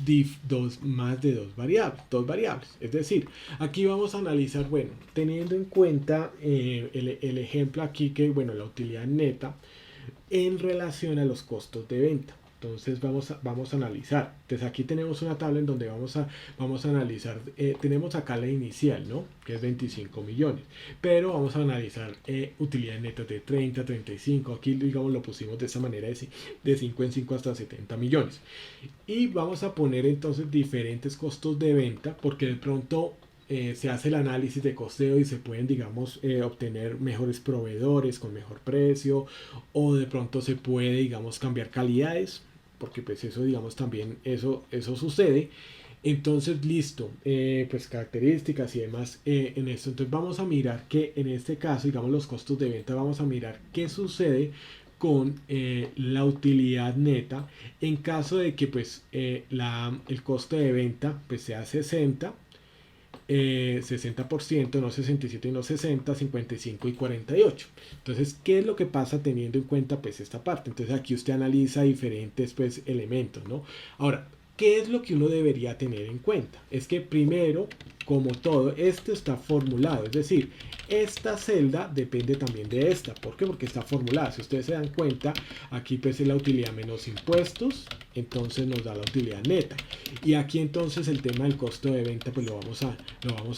más de dos variables. Es decir, aquí vamos a analizar, bueno, teniendo en cuenta el ejemplo aquí que, bueno, la utilidad neta en relación a los costos de venta. Entonces vamos a analizar. Entonces aquí tenemos una tabla en donde vamos a analizar, tenemos acá la inicial, ¿no? Que es 25 millones. Pero vamos a analizar utilidades netas de 30, 35. Aquí digamos lo pusimos de esa manera de 5 en 5 hasta 70 millones. Y vamos a poner entonces diferentes costos de venta porque de pronto se hace el análisis de costeo y se pueden, digamos, obtener mejores proveedores con mejor precio o de pronto se puede, digamos, cambiar calidades porque pues eso, digamos, también eso sucede. Entonces, listo, pues características y demás en esto. Entonces vamos a mirar que en este caso, digamos, los costos de venta, vamos a mirar qué sucede con la utilidad neta en caso de que pues el costo de venta pues sea 60%, no 67 y no 60, 55 y 48. Entonces, ¿qué es lo que pasa teniendo en cuenta pues esta parte? Entonces aquí usted analiza diferentes pues elementos, ¿no? Ahora, ¿qué es lo que uno debería tener en cuenta? Es que primero, como todo, esto está formulado, es decir, esta celda depende también de esta. ¿Por qué? Porque está formulada. Si ustedes se dan cuenta, aquí pues es la utilidad menos impuestos, entonces nos da la utilidad neta. Y aquí entonces el tema del costo de venta pues lo vamos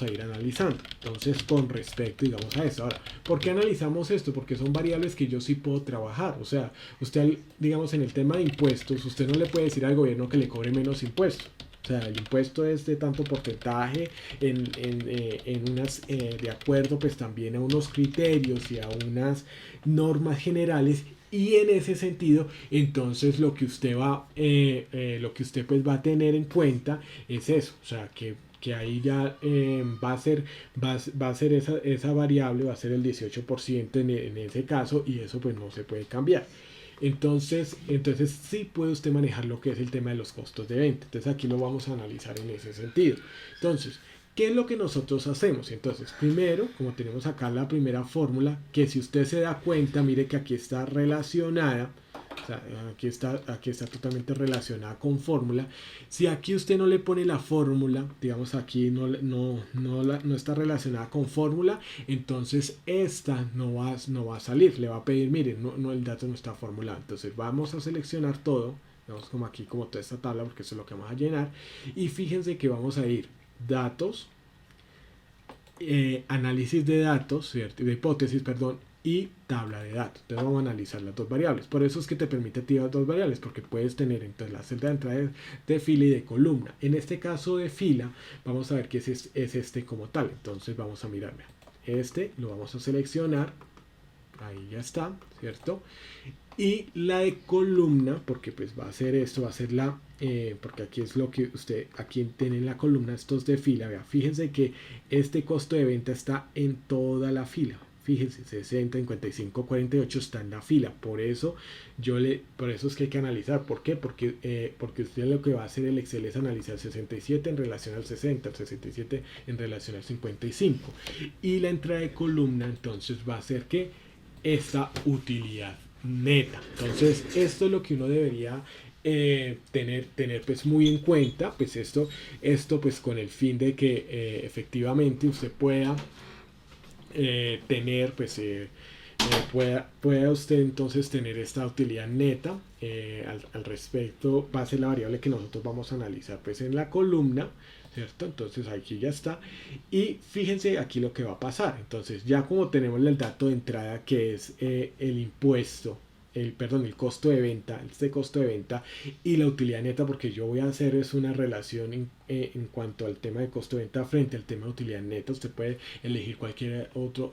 a ir analizando. Entonces con respecto digamos a eso. Ahora, ¿por qué analizamos esto? Porque son variables que yo sí puedo trabajar. O sea, usted digamos en el tema de impuestos, usted no le puede decir al gobierno que le cobre menos impuestos. O sea, el impuesto es de tanto porcentaje de acuerdo pues también a unos criterios y a unas normas generales y en ese sentido entonces lo que usted lo que usted pues va a tener en cuenta es eso, o sea que ahí ya va a ser esa variable, va a ser el 18% en ese caso y eso pues no se puede cambiar. Entonces sí puede usted manejar lo que es el tema de los costos de venta. Entonces aquí lo vamos a analizar en ese sentido. Entonces, ¿qué es lo que nosotros hacemos? Entonces, primero, como tenemos acá la primera fórmula, que si usted se da cuenta, mire que aquí está relacionada, o sea, aquí está totalmente relacionada con fórmula. Si aquí usted no le pone la fórmula, digamos aquí no está relacionada con fórmula, entonces esta no va a salir. Le va a pedir, miren, el dato no está formulado. Entonces vamos a seleccionar todo. Vamos como aquí, como toda esta tabla, porque eso es lo que vamos a llenar. Y fíjense que vamos a ir datos, análisis de datos, ¿cierto? De hipótesis, perdón, y tabla de datos. Entonces vamos a analizar las dos variables. Por eso es que te permite activar dos variables, porque puedes tener entonces la celda de entrada de fila y de columna. En este caso de fila, vamos a ver que es este como tal. Entonces vamos a mirar. Este lo vamos a seleccionar. Ahí ya está, ¿cierto? Y la de columna, porque pues va a ser esto, va a ser porque aquí es lo que usted, aquí tiene en la columna estos de fila, vea, fíjense que este costo de venta está en toda la fila, fíjense, 60, 55, 48 está en la fila. Por eso por eso es que hay que analizar. ¿Por qué? Porque usted lo que va a hacer el Excel es analizar 67 en relación al 60, el 67 en relación al 55. Y la entrada de columna entonces va a ser que esta utilidad neta. Entonces esto es lo que uno debería tener pues muy en cuenta, pues esto pues con el fin de que efectivamente usted pueda tener pues pueda usted entonces tener esta utilidad neta. Al respecto va a ser la variable que nosotros vamos a analizar pues en la columna, ¿cierto? Entonces aquí ya está. Y fíjense aquí lo que va a pasar. Entonces ya como tenemos el dato de entrada que es el impuesto, el costo de venta, este costo de venta y la utilidad neta, porque yo voy a hacer es una relación en cuanto al tema de costo de venta frente al tema de utilidad neta. Usted puede elegir cualquier otros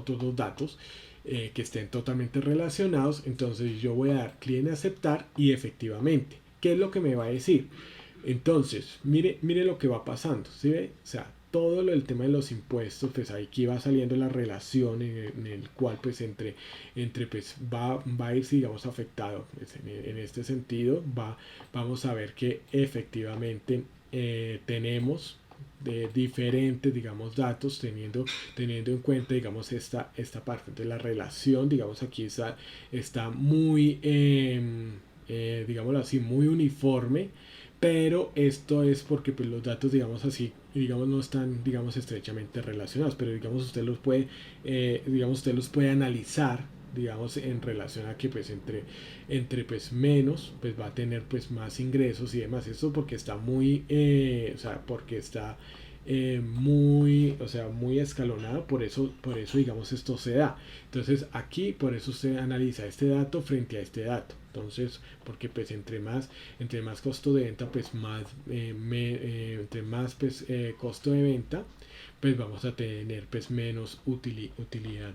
dos datos que estén totalmente relacionados. Entonces yo voy a dar clic en aceptar y efectivamente, ¿qué es lo que me va a decir? Entonces, mire lo que va pasando, ¿sí ve? O sea, todo el tema de los impuestos, pues aquí va saliendo la relación en el cual pues entre pues va a ir, digamos, afectado. Pues, en este sentido vamos a ver que efectivamente tenemos de diferentes, digamos, datos teniendo en cuenta, digamos, esta parte de la relación, digamos, aquí está muy, digámoslo así, muy uniforme, pero esto es porque pues, los datos, digamos así, digamos, no están, digamos, estrechamente relacionados, pero digamos usted los puede, analizar, digamos, en relación a que pues entre pues menos pues va a tener pues más ingresos y demás. Esto porque está muy o sea, porque está muy, o sea, muy escalonado. Por eso digamos esto se da. Entonces aquí por eso se analiza este dato frente a este dato. Entonces, porque pues entre más costo de venta, pues más entre más pues costo de venta, pues vamos a tener pues menos utilidad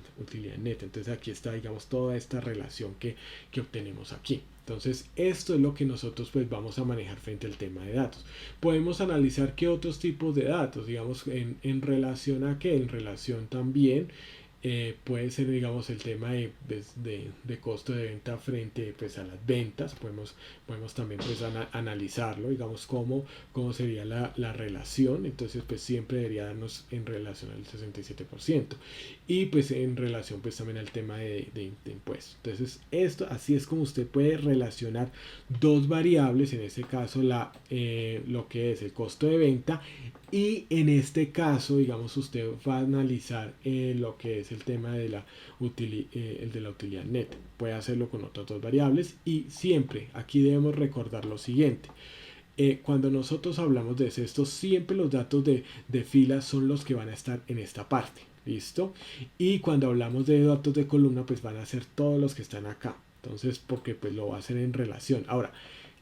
neta. Entonces aquí está, digamos, toda esta relación que obtenemos aquí. Entonces esto es lo que nosotros pues vamos a manejar frente al tema de datos. Podemos analizar qué otros tipos de datos, digamos, en relación a qué, en relación también puede ser, digamos, el tema de costo de venta frente pues a las ventas. Podemos también pues analizarlo, digamos, cómo sería la relación. Entonces pues siempre debería darnos en relación al 67% y pues en relación pues también al tema de impuestos. Entonces esto así es como usted puede relacionar dos variables, en este caso lo que es el costo de venta, y en este caso, digamos, usted va a analizar lo que es el tema de la utilidad neta. Puede hacerlo con otras dos variables y siempre aquí debemos recordar lo siguiente. Cuando nosotros hablamos de esto, siempre los datos de fila son los que van a estar en esta parte. ¿Listo? Y cuando hablamos de datos de columna, pues van a ser todos los que están acá. Entonces, porque pues lo va a hacer en relación. Ahora,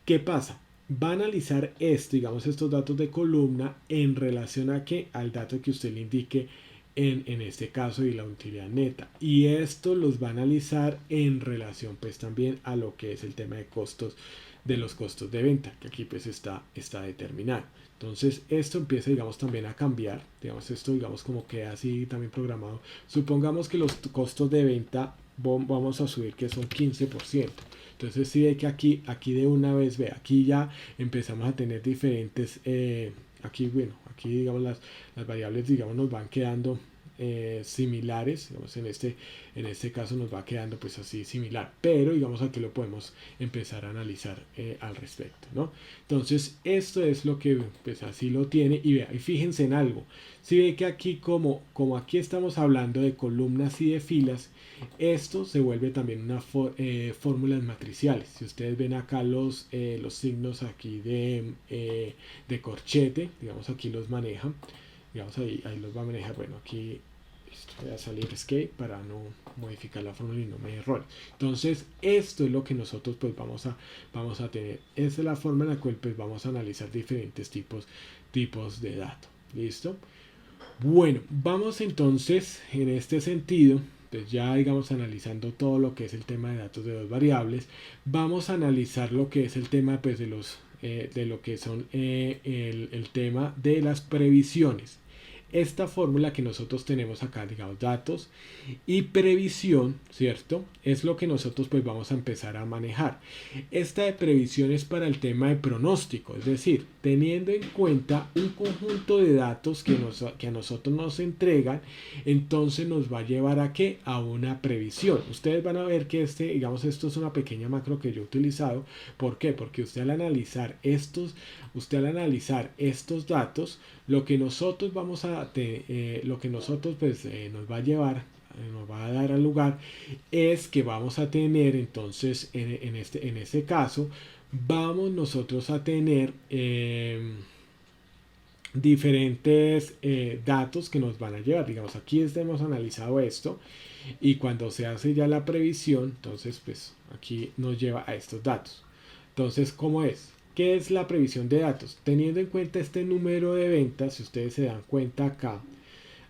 ¿qué pasa? Va a analizar esto, digamos, estos datos de columna en relación a que al dato que usted le indique en este caso y la utilidad neta. Y esto los va a analizar en relación pues también a lo que es el tema de costos, de los costos de venta, que aquí pues está determinado. Entonces esto empieza, digamos, también a cambiar. Digamos, esto, digamos, como queda así también programado. Supongamos que los costos de venta vamos a subir que son 15%. Entonces si ve que aquí de una vez, ve, aquí ya empezamos a tener diferentes, aquí digamos las variables, digamos, nos van quedando similares, digamos, en este caso nos va quedando pues así similar, pero digamos aquí lo podemos empezar a analizar al respecto, ¿no? Entonces esto es lo que pues así lo tiene y vea, y fíjense en algo, si ve que aquí como aquí estamos hablando de columnas y de filas, esto se vuelve también una fórmulas matriciales. Si ustedes ven acá los signos aquí de corchete, digamos aquí los manejan, digamos ahí los va a manejar. Bueno, aquí voy a salir escape para no modificar la fórmula y no me dé errores. Entonces esto es lo que nosotros pues vamos a tener. Esta es la forma en la cual pues vamos a analizar diferentes tipos de datos. ¿Listo? Bueno, vamos entonces en este sentido, pues ya digamos analizando todo lo que es el tema de datos de dos variables, vamos a analizar lo que es el tema pues de lo que son el tema de las previsiones. esta fórmula que nosotros tenemos acá, digamos, datos y previsión, ¿cierto? Es lo que nosotros pues vamos a empezar a manejar. Esta de previsión es para el tema de pronóstico, es decir, teniendo en cuenta un conjunto de datos que a nosotros nos entregan, entonces nos va a llevar a ¿qué? A una previsión. Ustedes van a ver que digamos, esto es una pequeña macro que yo he utilizado. ¿Por qué? Porque usted al analizar estos datos, lo que nosotros vamos a, lo que nosotros pues nos va a llevar, nos va a dar al lugar, es que vamos a tener entonces en este caso, vamos nosotros a tener diferentes datos que nos van a llevar. Digamos, aquí hemos analizado esto y cuando se hace ya la previsión, entonces pues aquí nos lleva a estos datos. Entonces, ¿cómo es? ¿Qué es la previsión de datos? Teniendo en cuenta este número de ventas, si ustedes se dan cuenta acá,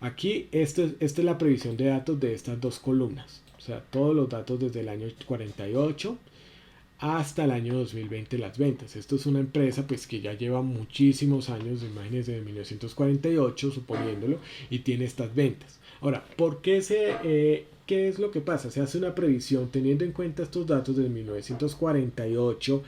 aquí esta es la previsión de datos de estas dos columnas. O sea, todos los datos desde el año 48 hasta el año 2020 las ventas. Esto es una empresa pues que ya lleva muchísimos años, imagínense, de 1948 suponiéndolo, y tiene estas ventas. Ahora, ¿por qué qué es lo que pasa? Se hace una previsión teniendo en cuenta estos datos de 1948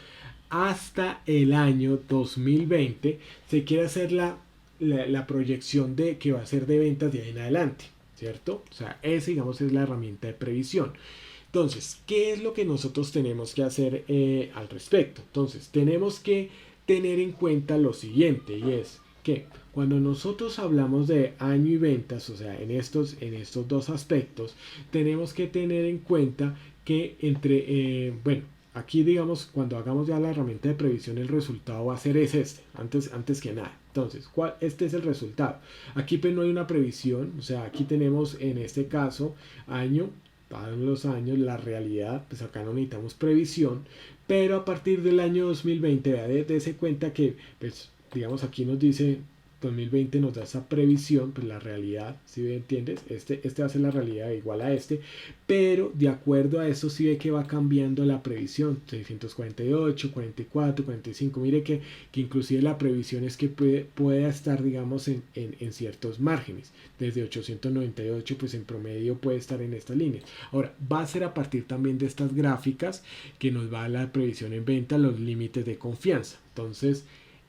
hasta el año 2020. Se quiere hacer la proyección de que va a ser de ventas de ahí en adelante, ¿cierto? O sea, esa, digamos, es la herramienta de previsión. Entonces, ¿qué es lo que nosotros tenemos que hacer al respecto? Entonces, tenemos que tener en cuenta lo siguiente, y es que cuando nosotros hablamos de año y ventas, o sea, en estos dos aspectos, tenemos que tener en cuenta que bueno, aquí digamos, cuando hagamos ya la herramienta de previsión, el resultado va a ser antes que nada. Entonces, este es el resultado. Aquí pues no hay una previsión, o sea, aquí tenemos en este caso año, pasan los años, la realidad, pues acá no necesitamos previsión, pero a partir del año 2020, dése cuenta que, pues, digamos, aquí nos dice 2020 nos da esa previsión, pues la realidad, si me entiendes, este va a ser la realidad igual a pero de acuerdo a eso sí ve que va cambiando la previsión, 648, 44, 45, mire que inclusive la previsión es que puede estar, digamos, en ciertos márgenes, desde 898, pues en promedio puede estar en esta línea. Ahora, va a ser a partir también de estas gráficas que nos va a dar la previsión en venta, los límites de confianza. Entonces,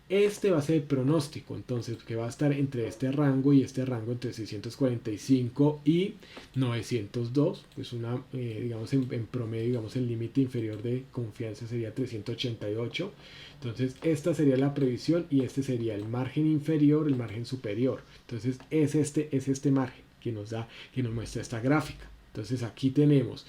este va a ser el pronóstico, entonces, que va a estar entre este rango y este rango entre 645 y 902, pues digamos en promedio, digamos el límite inferior de confianza sería 388. Entonces, esta sería la previsión y este sería el margen inferior, el margen superior. Entonces, es este margen que nos muestra esta gráfica. Entonces, aquí tenemos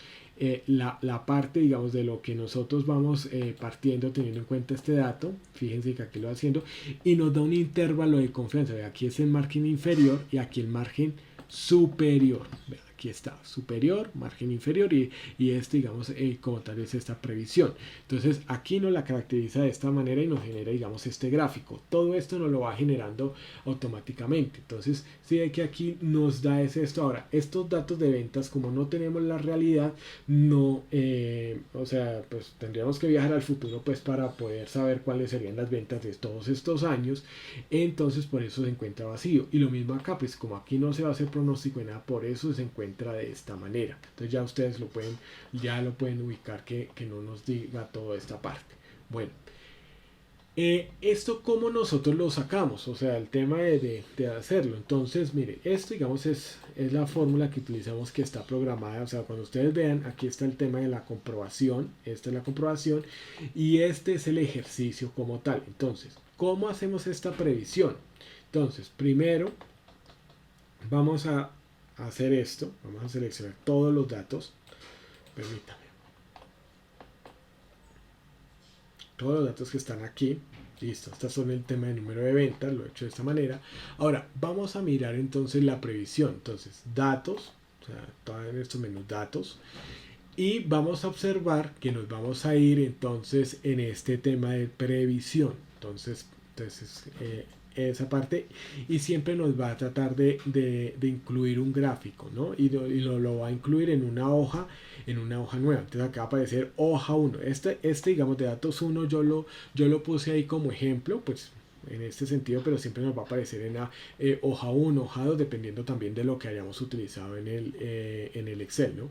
la parte, digamos, de lo que nosotros vamos partiendo teniendo en cuenta este dato. Fíjense que aquí lo va haciendo y nos da un intervalo de confianza. Aquí es el margen inferior y aquí el margen superior. Aquí está, superior, margen inferior y digamos, como tal es esta previsión. Entonces, aquí nos la caracteriza de esta manera y nos genera, digamos, este gráfico. Todo esto nos lo va generando automáticamente. Entonces, si ve que aquí nos da esto. Ahora, estos datos de ventas, como no tenemos la realidad, no, o sea, pues tendríamos que viajar al futuro, pues, para poder saber cuáles serían las ventas de todos estos años. Entonces, por eso se encuentra vacío. Y lo mismo acá, pues, como aquí no se va a hacer pronóstico de nada, por eso se encuentra de esta manera. Entonces ya ustedes lo pueden ubicar que no nos diga toda esta parte. Bueno, esto como nosotros lo sacamos, o sea, el tema de hacerlo. Entonces, mire, esto digamos es la fórmula que utilizamos, que está programada. O sea, cuando ustedes vean, aquí está el tema de la comprobación, esta es la comprobación y este es el ejercicio como tal. Entonces, ¿cómo hacemos esta previsión? Entonces, primero vamos a hacer esto, vamos a seleccionar todos los datos, permítame, todos los datos que están aquí, listo, estos son el tema de número de ventas, lo he hecho de esta manera. Ahora vamos a mirar entonces la previsión, entonces datos, o sea, todos estos menús datos, y vamos a observar que nos vamos a ir entonces en este tema de previsión. Entonces esa parte, y siempre nos va a tratar de incluir un gráfico, ¿no? Y lo va a incluir en una hoja nueva. Entonces acá va a aparecer hoja 1. Digamos, de datos 1 yo lo puse ahí como ejemplo, pues en este sentido, pero siempre nos va a aparecer en la hoja 1, hoja 2, dependiendo también de lo que hayamos utilizado en el Excel, ¿no?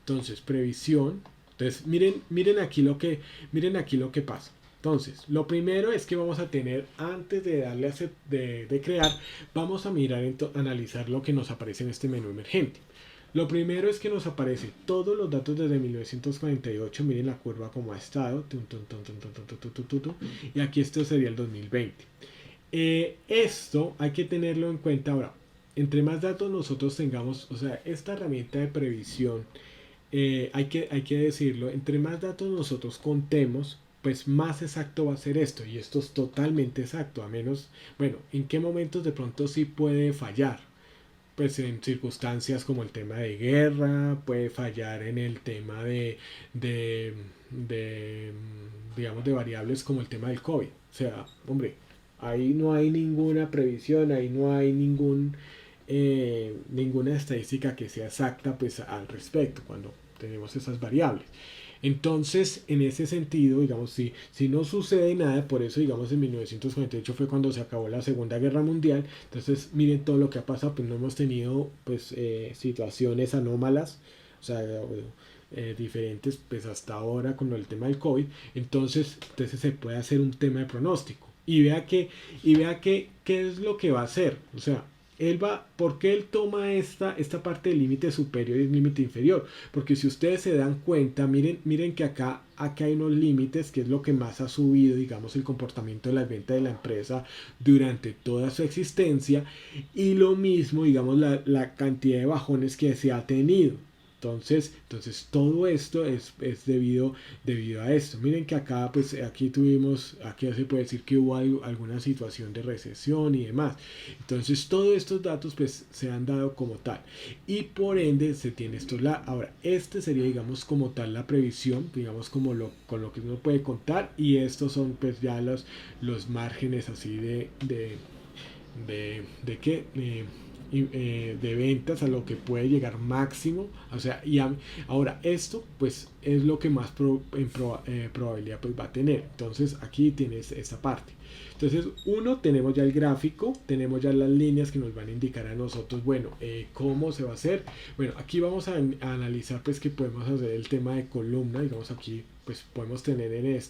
Entonces, previsión. Entonces, miren aquí lo que pasa. Entonces, lo primero es que vamos a tener, antes de darle de crear, vamos a mirar, analizar lo que nos aparece en este menú emergente. Lo primero es que nos aparece todos los datos desde 1948. Miren la curva como ha estado. Y aquí esto sería el 2020. Esto hay que tenerlo en cuenta ahora. Entre más datos nosotros tengamos, o sea, esta herramienta de previsión, hay que decirlo, entre más datos nosotros contemos, pues más exacto va a ser esto. Y esto es totalmente exacto, a menos, bueno, en qué momentos de pronto sí puede fallar. Pues en circunstancias como el tema de guerra, puede fallar en el tema de, digamos, de variables como el tema del COVID. O sea, hombre, ahí no hay ninguna previsión, ahí no hay ninguna estadística que sea exacta pues al respecto cuando tenemos esas variables. Entonces, en ese sentido, digamos, si no sucede nada, por eso, digamos, en 1948 fue cuando se acabó la Segunda Guerra Mundial. Entonces, miren todo lo que ha pasado, pues no hemos tenido, pues, situaciones anómalas, o sea, diferentes, pues, hasta ahora con el tema del COVID. Entonces se puede hacer un tema de pronóstico. Y vea qué es lo que va a hacer. O sea, ¿por qué él toma esta parte del límite superior y el límite inferior? Porque si ustedes se dan cuenta, miren que acá hay unos límites, que es lo que más ha subido, digamos, el comportamiento de las ventas de la empresa durante toda su existencia, y lo mismo, digamos, la cantidad de bajones que se ha tenido. Entonces todo esto es debido a esto. Miren que acá, pues aquí se puede decir que hubo alguna situación de recesión y demás. Entonces todos estos datos pues se han dado como tal. Y por ende se tiene esto. Ahora, este sería, digamos, como tal la previsión, digamos, con lo que uno puede contar. Y estos son pues ya los márgenes así de qué. De ventas a lo que puede llegar máximo, o sea, ahora esto pues es lo que más probabilidad pues va a tener. Entonces aquí tienes esta parte. Entonces tenemos ya el gráfico, tenemos ya las líneas que nos van a indicar a nosotros, bueno, cómo se va a hacer. Bueno, aquí vamos a analizar pues que podemos hacer el tema de columna, digamos aquí pues podemos tener en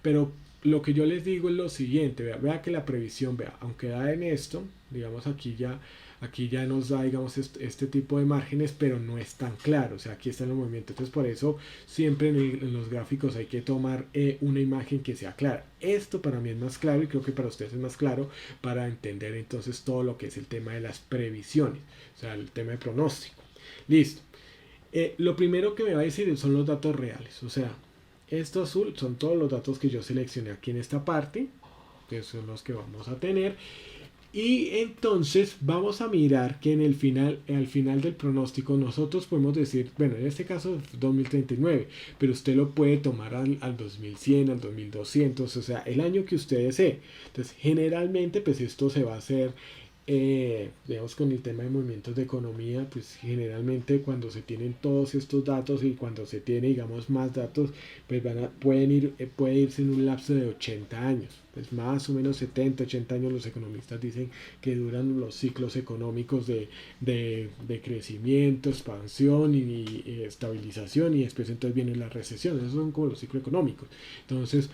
pero lo que yo les digo es lo siguiente, vea que la previsión, aunque da en esto, digamos aquí ya nos da, digamos, este tipo de márgenes, pero no es tan claro. O sea, aquí están los movimientos. Entonces, por eso siempre en los gráficos hay que tomar una imagen que sea clara. Esto para mí es más claro y creo que para ustedes es más claro para entender entonces todo lo que es el tema de las previsiones, o sea, el tema de pronóstico. Listo. Lo primero que me va a decir son los datos reales. O sea, esto azul son todos los datos que yo seleccioné aquí en esta parte, que son los que vamos a tener. Y entonces vamos a mirar que al final del pronóstico nosotros podemos decir, bueno, en este caso 2039, pero usted lo puede tomar al 2100, al 2200, o sea, el año que usted desee. Entonces, generalmente, pues esto se va a hacer, digamos, con el tema de movimientos de economía, pues generalmente cuando se tienen todos estos datos y cuando se tiene, digamos, más datos, pues puede irse en un lapso de 80 años. Pues más o menos 70, 80 años los economistas dicen que duran los ciclos económicos de crecimiento, expansión y estabilización, y después entonces viene la recesión. Esos son como los ciclos económicos. Entonces,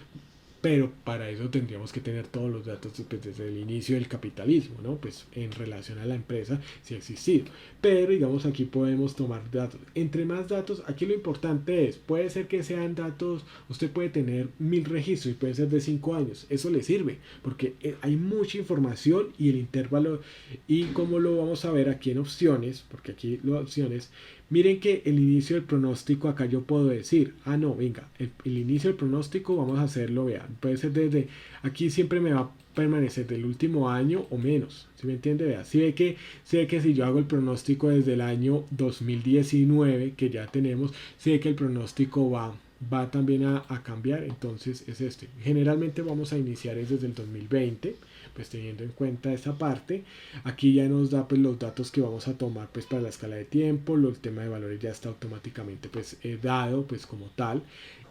pero para eso tendríamos que tener todos los datos pues, desde el inicio del capitalismo, ¿no? Pues en relación a la empresa si ha existido. Pero digamos aquí podemos tomar datos. Entre más datos, aquí lo importante es, puede ser que sean datos, usted puede tener 1000 registros y pueden ser de 5 años. Eso le sirve porque hay mucha información y el intervalo, y como lo vamos a ver aquí en opciones, porque aquí las opciones, miren que el inicio del pronóstico acá yo puedo decir, no, venga, el inicio del pronóstico vamos a hacerlo, vean, puede ser desde, aquí siempre me va a permanecer del último año o menos, ¿sí me entiende? Vea, si ve que si yo hago el pronóstico desde el año 2019, que ya tenemos, si ve que el pronóstico va va también a cambiar, entonces es este. Generalmente vamos a iniciar desde el 2020, pues teniendo en cuenta esa parte. Aquí ya nos da pues los datos que vamos a tomar pues para la escala de tiempo, el tema de valores ya está automáticamente pues dado pues como tal.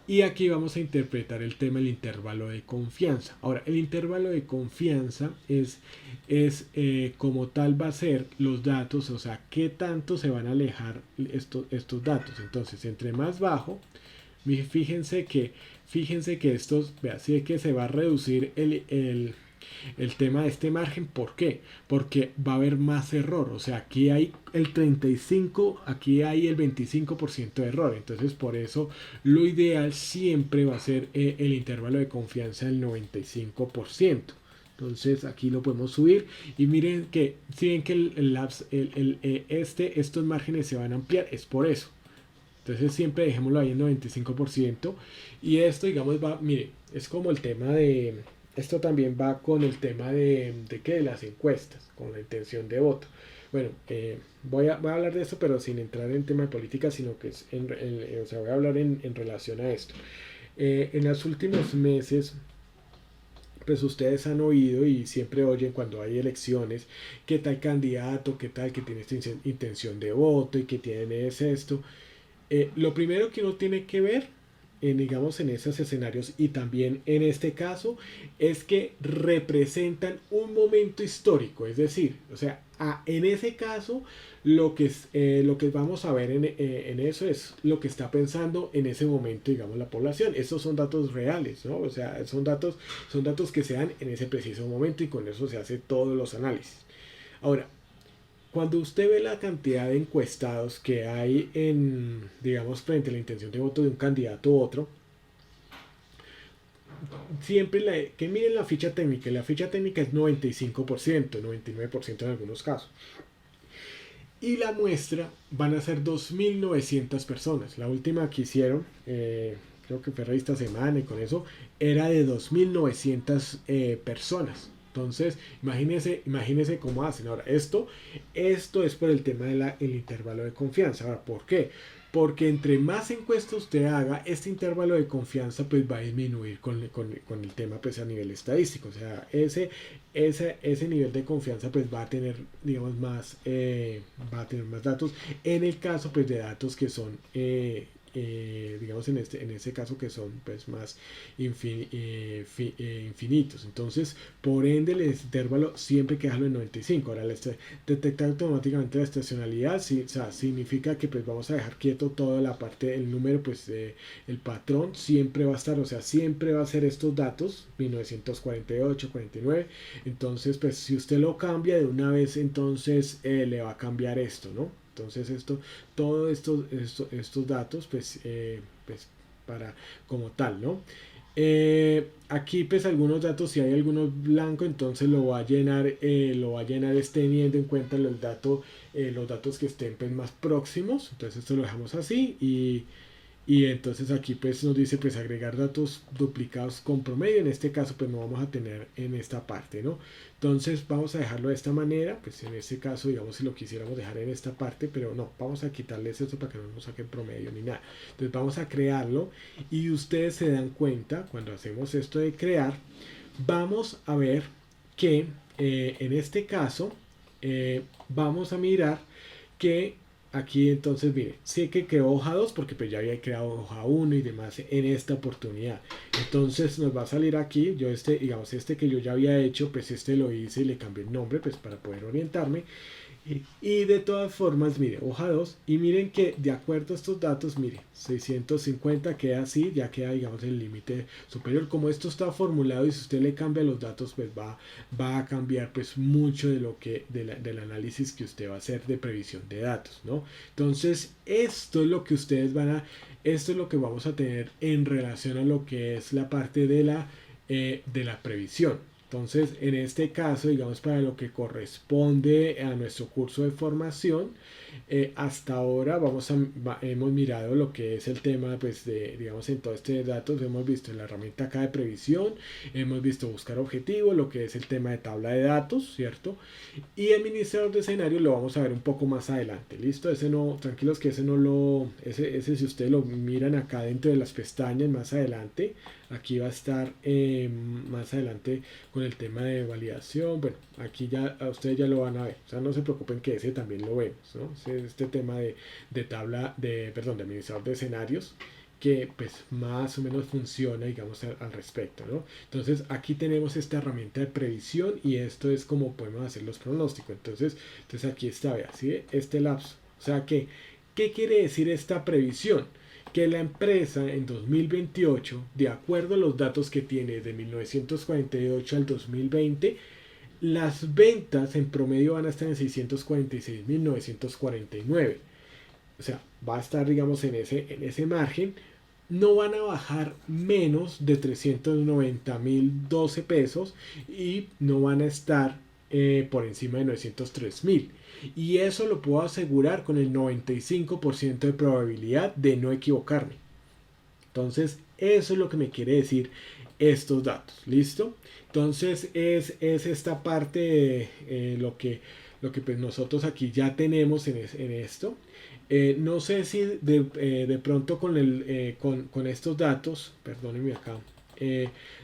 Y aquí vamos a interpretar el tema del intervalo de confianza. Ahora, el intervalo de confianza es como tal va a ser los datos, o sea, qué tanto se van a alejar estos datos. Entonces, entre más bajo, fíjense que estos, vea, sí que se va a reducir el tema de este margen. ¿Por qué? Porque va a haber más error. O sea, aquí hay el 35, aquí hay el 25% de error. Entonces, por eso lo ideal siempre va a ser el intervalo de confianza del 95%. Entonces aquí lo podemos subir y miren que si ven que estos márgenes se van a ampliar, es por eso. Entonces siempre dejémoslo ahí en 95%. Y esto, digamos, va, mire, es como el tema de... Esto también va con el tema de las encuestas, con la intención de voto. Bueno, voy a hablar de esto, pero sin entrar en tema de política, sino que es o sea, voy a hablar en relación a esto. En los últimos meses, pues ustedes han oído y siempre oyen cuando hay elecciones, qué tal candidato, qué tal que tiene esta intención de voto y que tiene esto. Lo primero que uno tiene que ver, digamos, en esos escenarios y también en este caso, es que representan un momento histórico. Es decir, o sea, en ese caso, lo que vamos a ver en eso es lo que está pensando en ese momento, digamos, la población. Estos son datos reales, ¿no? O sea, son datos que se dan en ese preciso momento y con eso se hace todos los análisis. Ahora, cuando usted ve la cantidad de encuestados que hay en, digamos, frente a la intención de voto de un candidato u otro, siempre que miren la ficha técnica, y la ficha técnica es 95%, 99% en algunos casos. Y la muestra van a ser 2.900 personas. La última que hicieron, creo que fue Revista Semana y con eso, era de 2.900 personas. Entonces, imagínense cómo hacen. Ahora, esto es por el tema del intervalo de confianza. Ahora, ¿por qué? Porque entre más encuestas usted haga, este intervalo de confianza pues va a disminuir con el tema pues a nivel estadístico. O sea, ese nivel de confianza pues va a tener, digamos, va a tener más datos. En el caso pues de datos que son digamos en este caso que son pues más infinitos. Entonces, por ende, el intervalo siempre que dejarlo en 95. Ahora, detectar automáticamente la estacionalidad, sí, o sea, significa que pues vamos a dejar quieto toda la parte, el número, pues el patrón siempre va a estar, o sea, siempre va a ser estos datos, 1948, 49. Entonces, pues si usted lo cambia de una vez, entonces le va a cambiar esto, ¿no? Entonces todos estos datos, pues para como tal, ¿no? Aquí pues algunos datos, si hay algunos blanco, entonces lo va a llenar teniendo en cuenta los datos que estén pues, más próximos. Entonces esto lo dejamos así y entonces aquí pues nos dice pues agregar datos duplicados con promedio. En este caso pues no vamos a tener en esta parte, ¿no? Entonces vamos a dejarlo de esta manera. Pues en este caso digamos si lo quisiéramos dejar en esta parte, pero no, vamos a quitarles esto para que no nos saquen promedio ni nada. Entonces vamos a crearlo y ustedes se dan cuenta cuando hacemos esto de crear, vamos a ver que en este caso vamos a mirar que aquí entonces mire, sé que creó hoja 2 porque pues ya había creado hoja 1 y demás en esta oportunidad. Entonces nos va a salir aquí, yo digamos que yo ya había hecho, pues lo hice y le cambié el nombre pues para poder orientarme. Y de todas formas, mire, hoja 2 y miren que de acuerdo a estos datos, mire, 650 queda así, ya queda digamos el límite superior. Como esto está formulado y si usted le cambia los datos, pues va a cambiar pues mucho de del análisis que usted va a hacer de previsión de datos, ¿no? Entonces, esto es lo que esto es lo que vamos a tener en relación a lo que es la parte de la previsión. Entonces, en este caso, digamos, para lo que corresponde a nuestro curso de formación, Hasta ahora hemos mirado lo que es el tema, pues, digamos, en todo este datos, hemos visto la herramienta acá de previsión, hemos visto buscar objetivos, lo que es el tema de tabla de datos, ¿cierto? Y administrador de escenario lo vamos a ver un poco más adelante, ¿listo? Ese no, tranquilos que ese no lo, ese si ustedes lo miran acá dentro de las pestañas más adelante, aquí va a estar más adelante con el tema de validación. Bueno, aquí ya ustedes ya lo van a ver, o sea, no se preocupen que ese también lo vemos, ¿no? Este tema de tabla, perdón, de administrador de escenarios que pues más o menos funciona, digamos, al respecto, ¿no? Entonces aquí tenemos esta herramienta de previsión y esto es como podemos hacer los pronósticos. Entonces aquí está, vea, ¿sí? Este lapso. O sea que, ¿qué quiere decir esta previsión? Que la empresa en 2028, de acuerdo a los datos que tiene de 1948 al 2020, las ventas en promedio van a estar en 646.949. O sea, va a estar, digamos, en ese margen. No van a bajar menos de 390.012 pesos y no van a estar por encima de 903.000. Y eso lo puedo asegurar con el 95% de probabilidad de no equivocarme. Entonces, eso es lo que me quiere decir estos datos. ¿Listo? Entonces, es esta parte de lo que pues nosotros aquí ya tenemos en esto. No sé si de pronto con estos datos, perdónenme acá,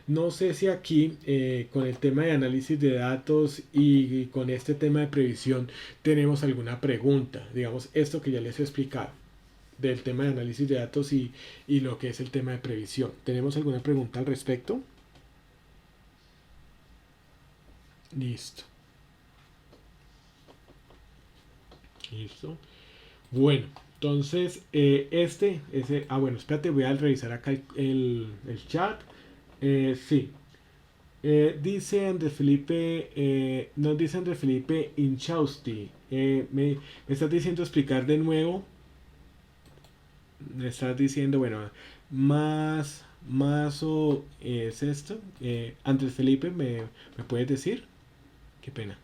no sé si aquí con el tema de análisis de datos y con este tema de previsión tenemos alguna pregunta, digamos, esto que ya les he explicado del tema de análisis de datos y lo que es el tema de previsión. ¿Tenemos alguna pregunta al respecto? Listo. Listo. Bueno, entonces bueno, espérate, voy a revisar acá el chat. Sí, dice Andrés Felipe, nos dice Andrés Felipe Inchausti. Me estás diciendo explicar de nuevo. Me estás diciendo, bueno, más o es esto. Andrés Felipe, ¿me puedes decir? Qué pena.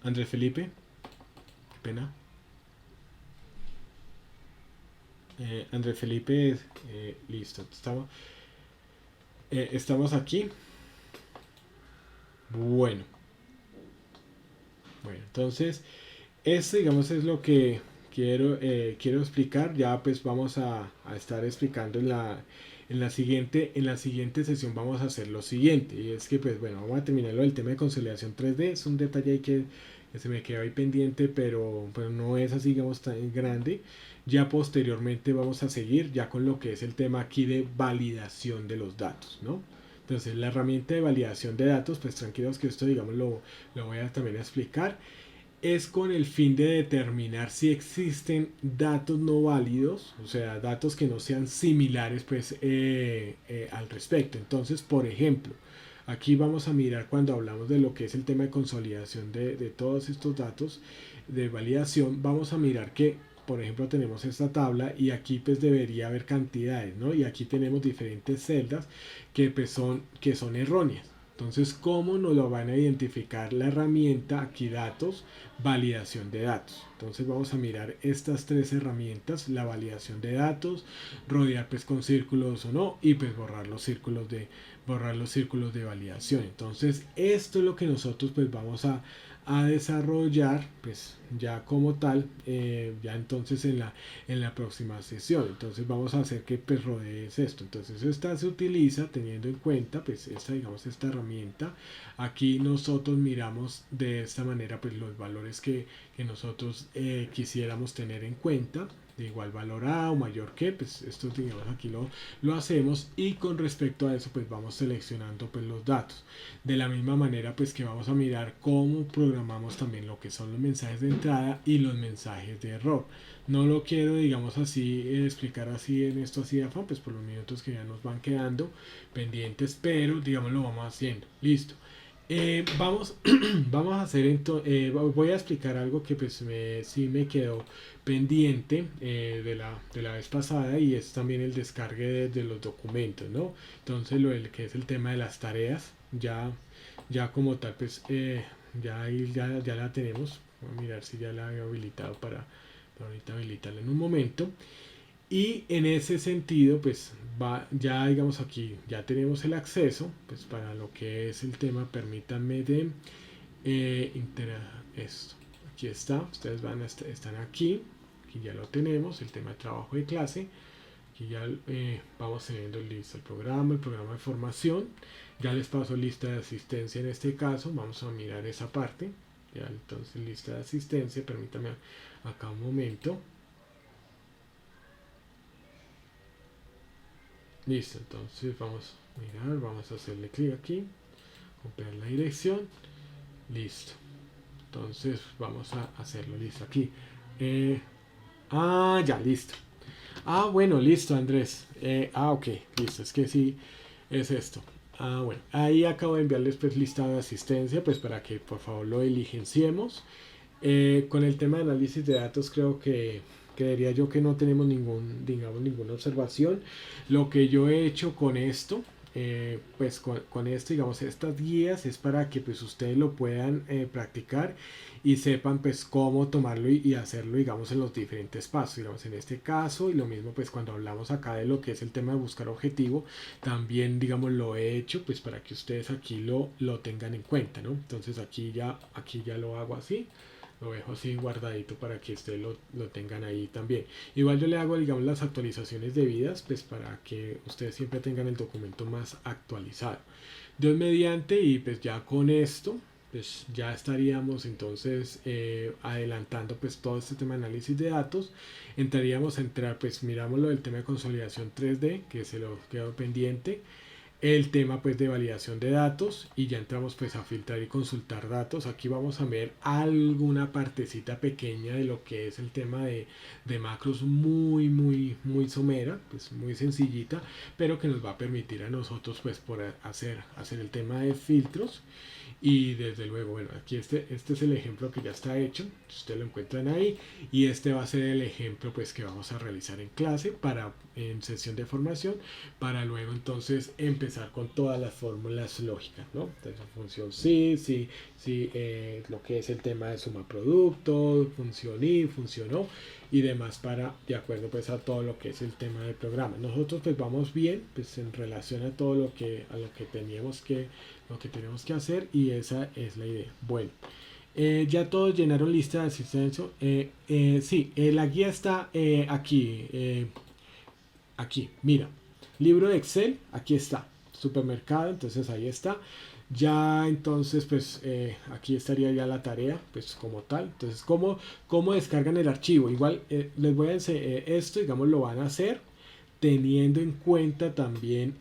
Andrés Felipe, qué pena. Andrés Felipe, listo. Estamos aquí. Bueno, bueno, entonces, esto digamos es lo que quiero explicar. Ya pues vamos a estar explicando en la siguiente sesión vamos a hacer lo siguiente. Y es que pues bueno, vamos a terminar lo del tema de consolidación 3D. Es un detalle ahí que se me quedó ahí pendiente, pero no es así, digamos, tan grande. Ya posteriormente vamos a seguir ya con lo que es el tema aquí de validación de los datos, ¿no? Entonces la herramienta de validación de datos, pues tranquilos que esto digamos lo voy a también a explicar, es con el fin de determinar si existen datos no válidos, o sea, datos que no sean similares pues al respecto. Entonces, por ejemplo, aquí vamos a mirar cuando hablamos de lo que es el tema de consolidación de todos estos datos de validación, vamos a mirar que, por ejemplo, tenemos esta tabla y aquí pues debería haber cantidades, ¿no? Y aquí tenemos diferentes celdas que son erróneas. Entonces, ¿cómo nos lo van a identificar la herramienta aquí datos, validación de datos? Entonces vamos a mirar estas tres herramientas, la validación de datos, rodear pues con círculos o no y pues borrar los círculos de validación. Entonces, esto es lo que nosotros pues vamos a desarrollar pues ya como tal ya entonces en la próxima sesión. Entonces vamos a hacer que pues rodees esto. Entonces esta se utiliza teniendo en cuenta pues esta herramienta. Aquí nosotros miramos de esta manera pues los valores que nosotros quisiéramos tener en cuenta, de igual valor a o mayor que, pues esto digamos aquí lo hacemos, y con respecto a eso pues vamos seleccionando pues los datos. De la misma manera pues que vamos a mirar cómo programamos también lo que son los mensajes de entrada y los mensajes de error. No lo quiero digamos así explicar así en esto así de afán, pues por los minutos que ya nos van quedando pendientes, pero digamos lo vamos haciendo. Listo. Vamos a hacer voy a explicar algo que pues sí me quedó pendiente de la vez pasada, y es también el descargue de los documentos, ¿no? Entonces que es el tema de las tareas, ya como tal pues ya ahí ya la tenemos. voy a mirar si ya la había habilitado para ahorita habilitarla en un momento. Y en ese sentido, pues ya digamos aquí, ya tenemos el acceso, pues para lo que es el tema, permítanme de esto. Aquí está, ustedes están aquí ya lo tenemos, el tema de trabajo de clase. Aquí ya vamos teniendo listo el programa de formación. Ya les paso lista de asistencia en este caso, vamos a mirar esa parte. Ya entonces lista de asistencia, permítame acá un momento. Listo, entonces vamos a mirar, vamos a hacerle clic aquí, copiar la dirección, listo. Entonces vamos a hacerlo, listo, aquí. Ya, listo. Bueno, listo, Andrés. Ok, listo, es que sí, es esto. Bueno, ahí acabo de enviarles pues lista de asistencia, pues para que por favor lo diligenciemos. Con el tema de análisis de datos creo que creería yo que no tenemos ninguna observación. Lo que yo he hecho con esto, pues con esto, digamos, estas guías es para que pues ustedes lo puedan practicar y sepan pues cómo tomarlo y hacerlo, digamos, en los diferentes pasos, digamos, en este caso. Y lo mismo pues cuando hablamos acá de lo que es el tema de buscar objetivo, también, digamos, lo he hecho pues para que ustedes aquí lo tengan en cuenta, ¿no? Entonces aquí ya lo hago así, lo dejo así guardadito para que ustedes lo tengan ahí también. Igual yo le hago, digamos, las actualizaciones debidas, pues para que ustedes siempre tengan el documento más actualizado. Dios mediante, y pues ya con esto, pues ya estaríamos entonces adelantando pues todo este tema de análisis de datos. Entraríamos a entrar, pues miramos lo del tema de consolidación 3D, que se lo quedó pendiente, el tema pues de validación de datos, y ya entramos pues a filtrar y consultar datos. Aquí vamos a ver alguna partecita pequeña de lo que es el tema de macros, muy somera, pues muy sencillita, pero que nos va a permitir a nosotros pues por hacer el tema de filtros. Y desde luego, bueno, aquí este es el ejemplo que ya está hecho, ustedes lo encuentran ahí, y este va a ser el ejemplo pues que vamos a realizar en clase en sesión de formación, para luego entonces empezar con todas las fórmulas lógicas, ¿no? Entonces función sí, lo que es el tema de suma producto, función y, función o, y demás, para de acuerdo pues a todo lo que es el tema del programa. Nosotros pues vamos bien pues en relación a todo lo que teníamos que hacer, y esa es la idea. Bueno, ya todos llenaron lista de asistencia. Sí, la guía está aquí, mira, libro de Excel, aquí está, supermercado, entonces ahí está. Ya entonces pues aquí estaría ya la tarea pues como tal. Entonces cómo descargan el archivo, igual les voy a enseñar esto, digamos, lo van a hacer teniendo en cuenta también,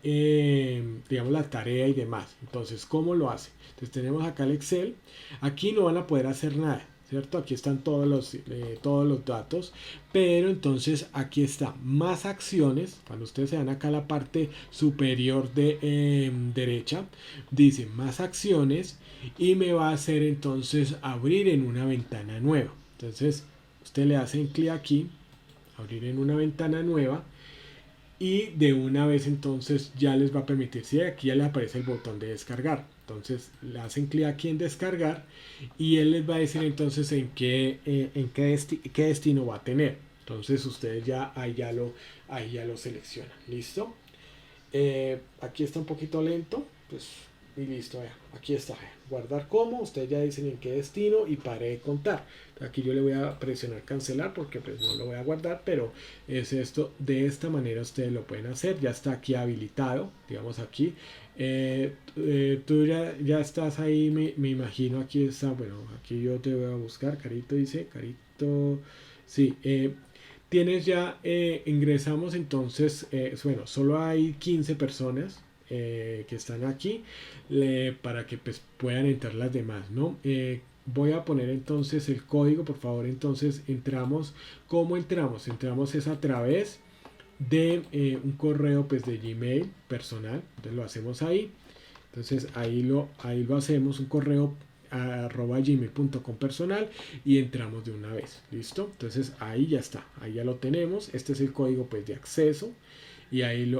digamos, la tarea y demás. Entonces, ¿cómo lo hace? Entonces, tenemos acá el Excel. Aquí no van a poder hacer nada, ¿cierto? Aquí están todos los datos, pero entonces aquí está más acciones. Cuando ustedes se dan acá a la parte superior de derecha, dice más acciones, y me va a hacer entonces abrir en una ventana nueva. Entonces, usted le hacen clic aquí, abrir en una ventana nueva, y de una vez entonces ya les va a permitir, si aquí ya les aparece el botón de descargar, entonces le hacen clic aquí en descargar, y él les va a decir entonces en qué destino va a tener. Entonces ustedes ya ahí ya lo seleccionan. Listo. Aquí está un poquito lento, pues, y listo, aquí está, guardar como, ustedes ya dicen en qué destino y pare de contar. Aquí yo le voy a presionar cancelar porque pues no lo voy a guardar, pero es esto, de esta manera ustedes lo pueden hacer. Ya está aquí habilitado, digamos aquí. Tú ya estás ahí, me imagino. Aquí está, bueno, aquí yo te voy a buscar, Carito dice, Carito, sí. Tienes ya, ingresamos entonces, bueno, solo hay 15 personas que están aquí, para que pues puedan entrar las demás, ¿no? Voy a poner entonces el código, por favor. Entonces entramos. ¿Cómo entramos? Entramos es a través de un correo pues de Gmail personal. Entonces lo hacemos ahí. Entonces ahí lo hacemos, un correo @gmail.com personal, y entramos de una vez. Listo. Entonces ahí ya está, ahí ya lo tenemos. Este es el código pues de acceso, y ahí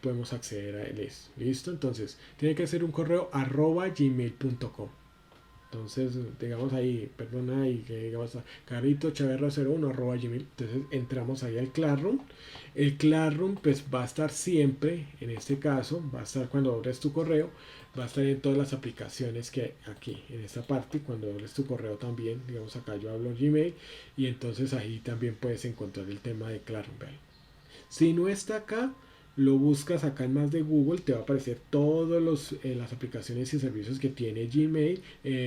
podemos acceder a él. Listo. Entonces tiene que ser un correo @gmail.com. Entonces, digamos ahí, perdona ahí, que digamos caritochaverra01 @gmail. Entonces entramos ahí al Classroom. El Classroom pues va a estar siempre, en este caso, va a estar cuando abres tu correo, va a estar en todas las aplicaciones que hay aquí, en esta parte, cuando abres tu correo también, digamos acá yo hablo Gmail, y entonces ahí también puedes encontrar el tema de Classroom. Si no está acá, lo buscas acá en más de Google, te va a aparecer todas las aplicaciones y servicios que tiene Gmail,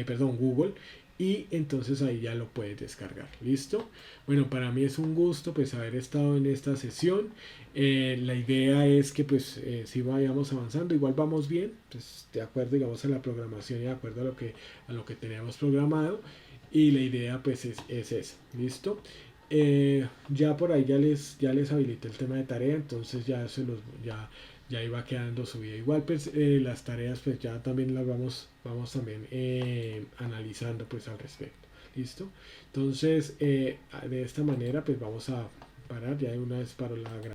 perdón, Google, y entonces ahí ya lo puedes descargar. ¿Listo? Bueno, para mí es un gusto pues haber estado en esta sesión. La idea es que pues si vayamos avanzando, igual vamos bien, pues de acuerdo digamos a la programación y de acuerdo a lo que tenemos programado. Y la idea pues es esa. ¿Listo? Ya por ahí ya les habilité el tema de tarea, entonces ya iba quedando subida. Igual pues las tareas pues ya también las vamos también analizando pues al respecto. ¿Listo? Entonces de esta manera pues vamos a parar ya de una vez para la grabación.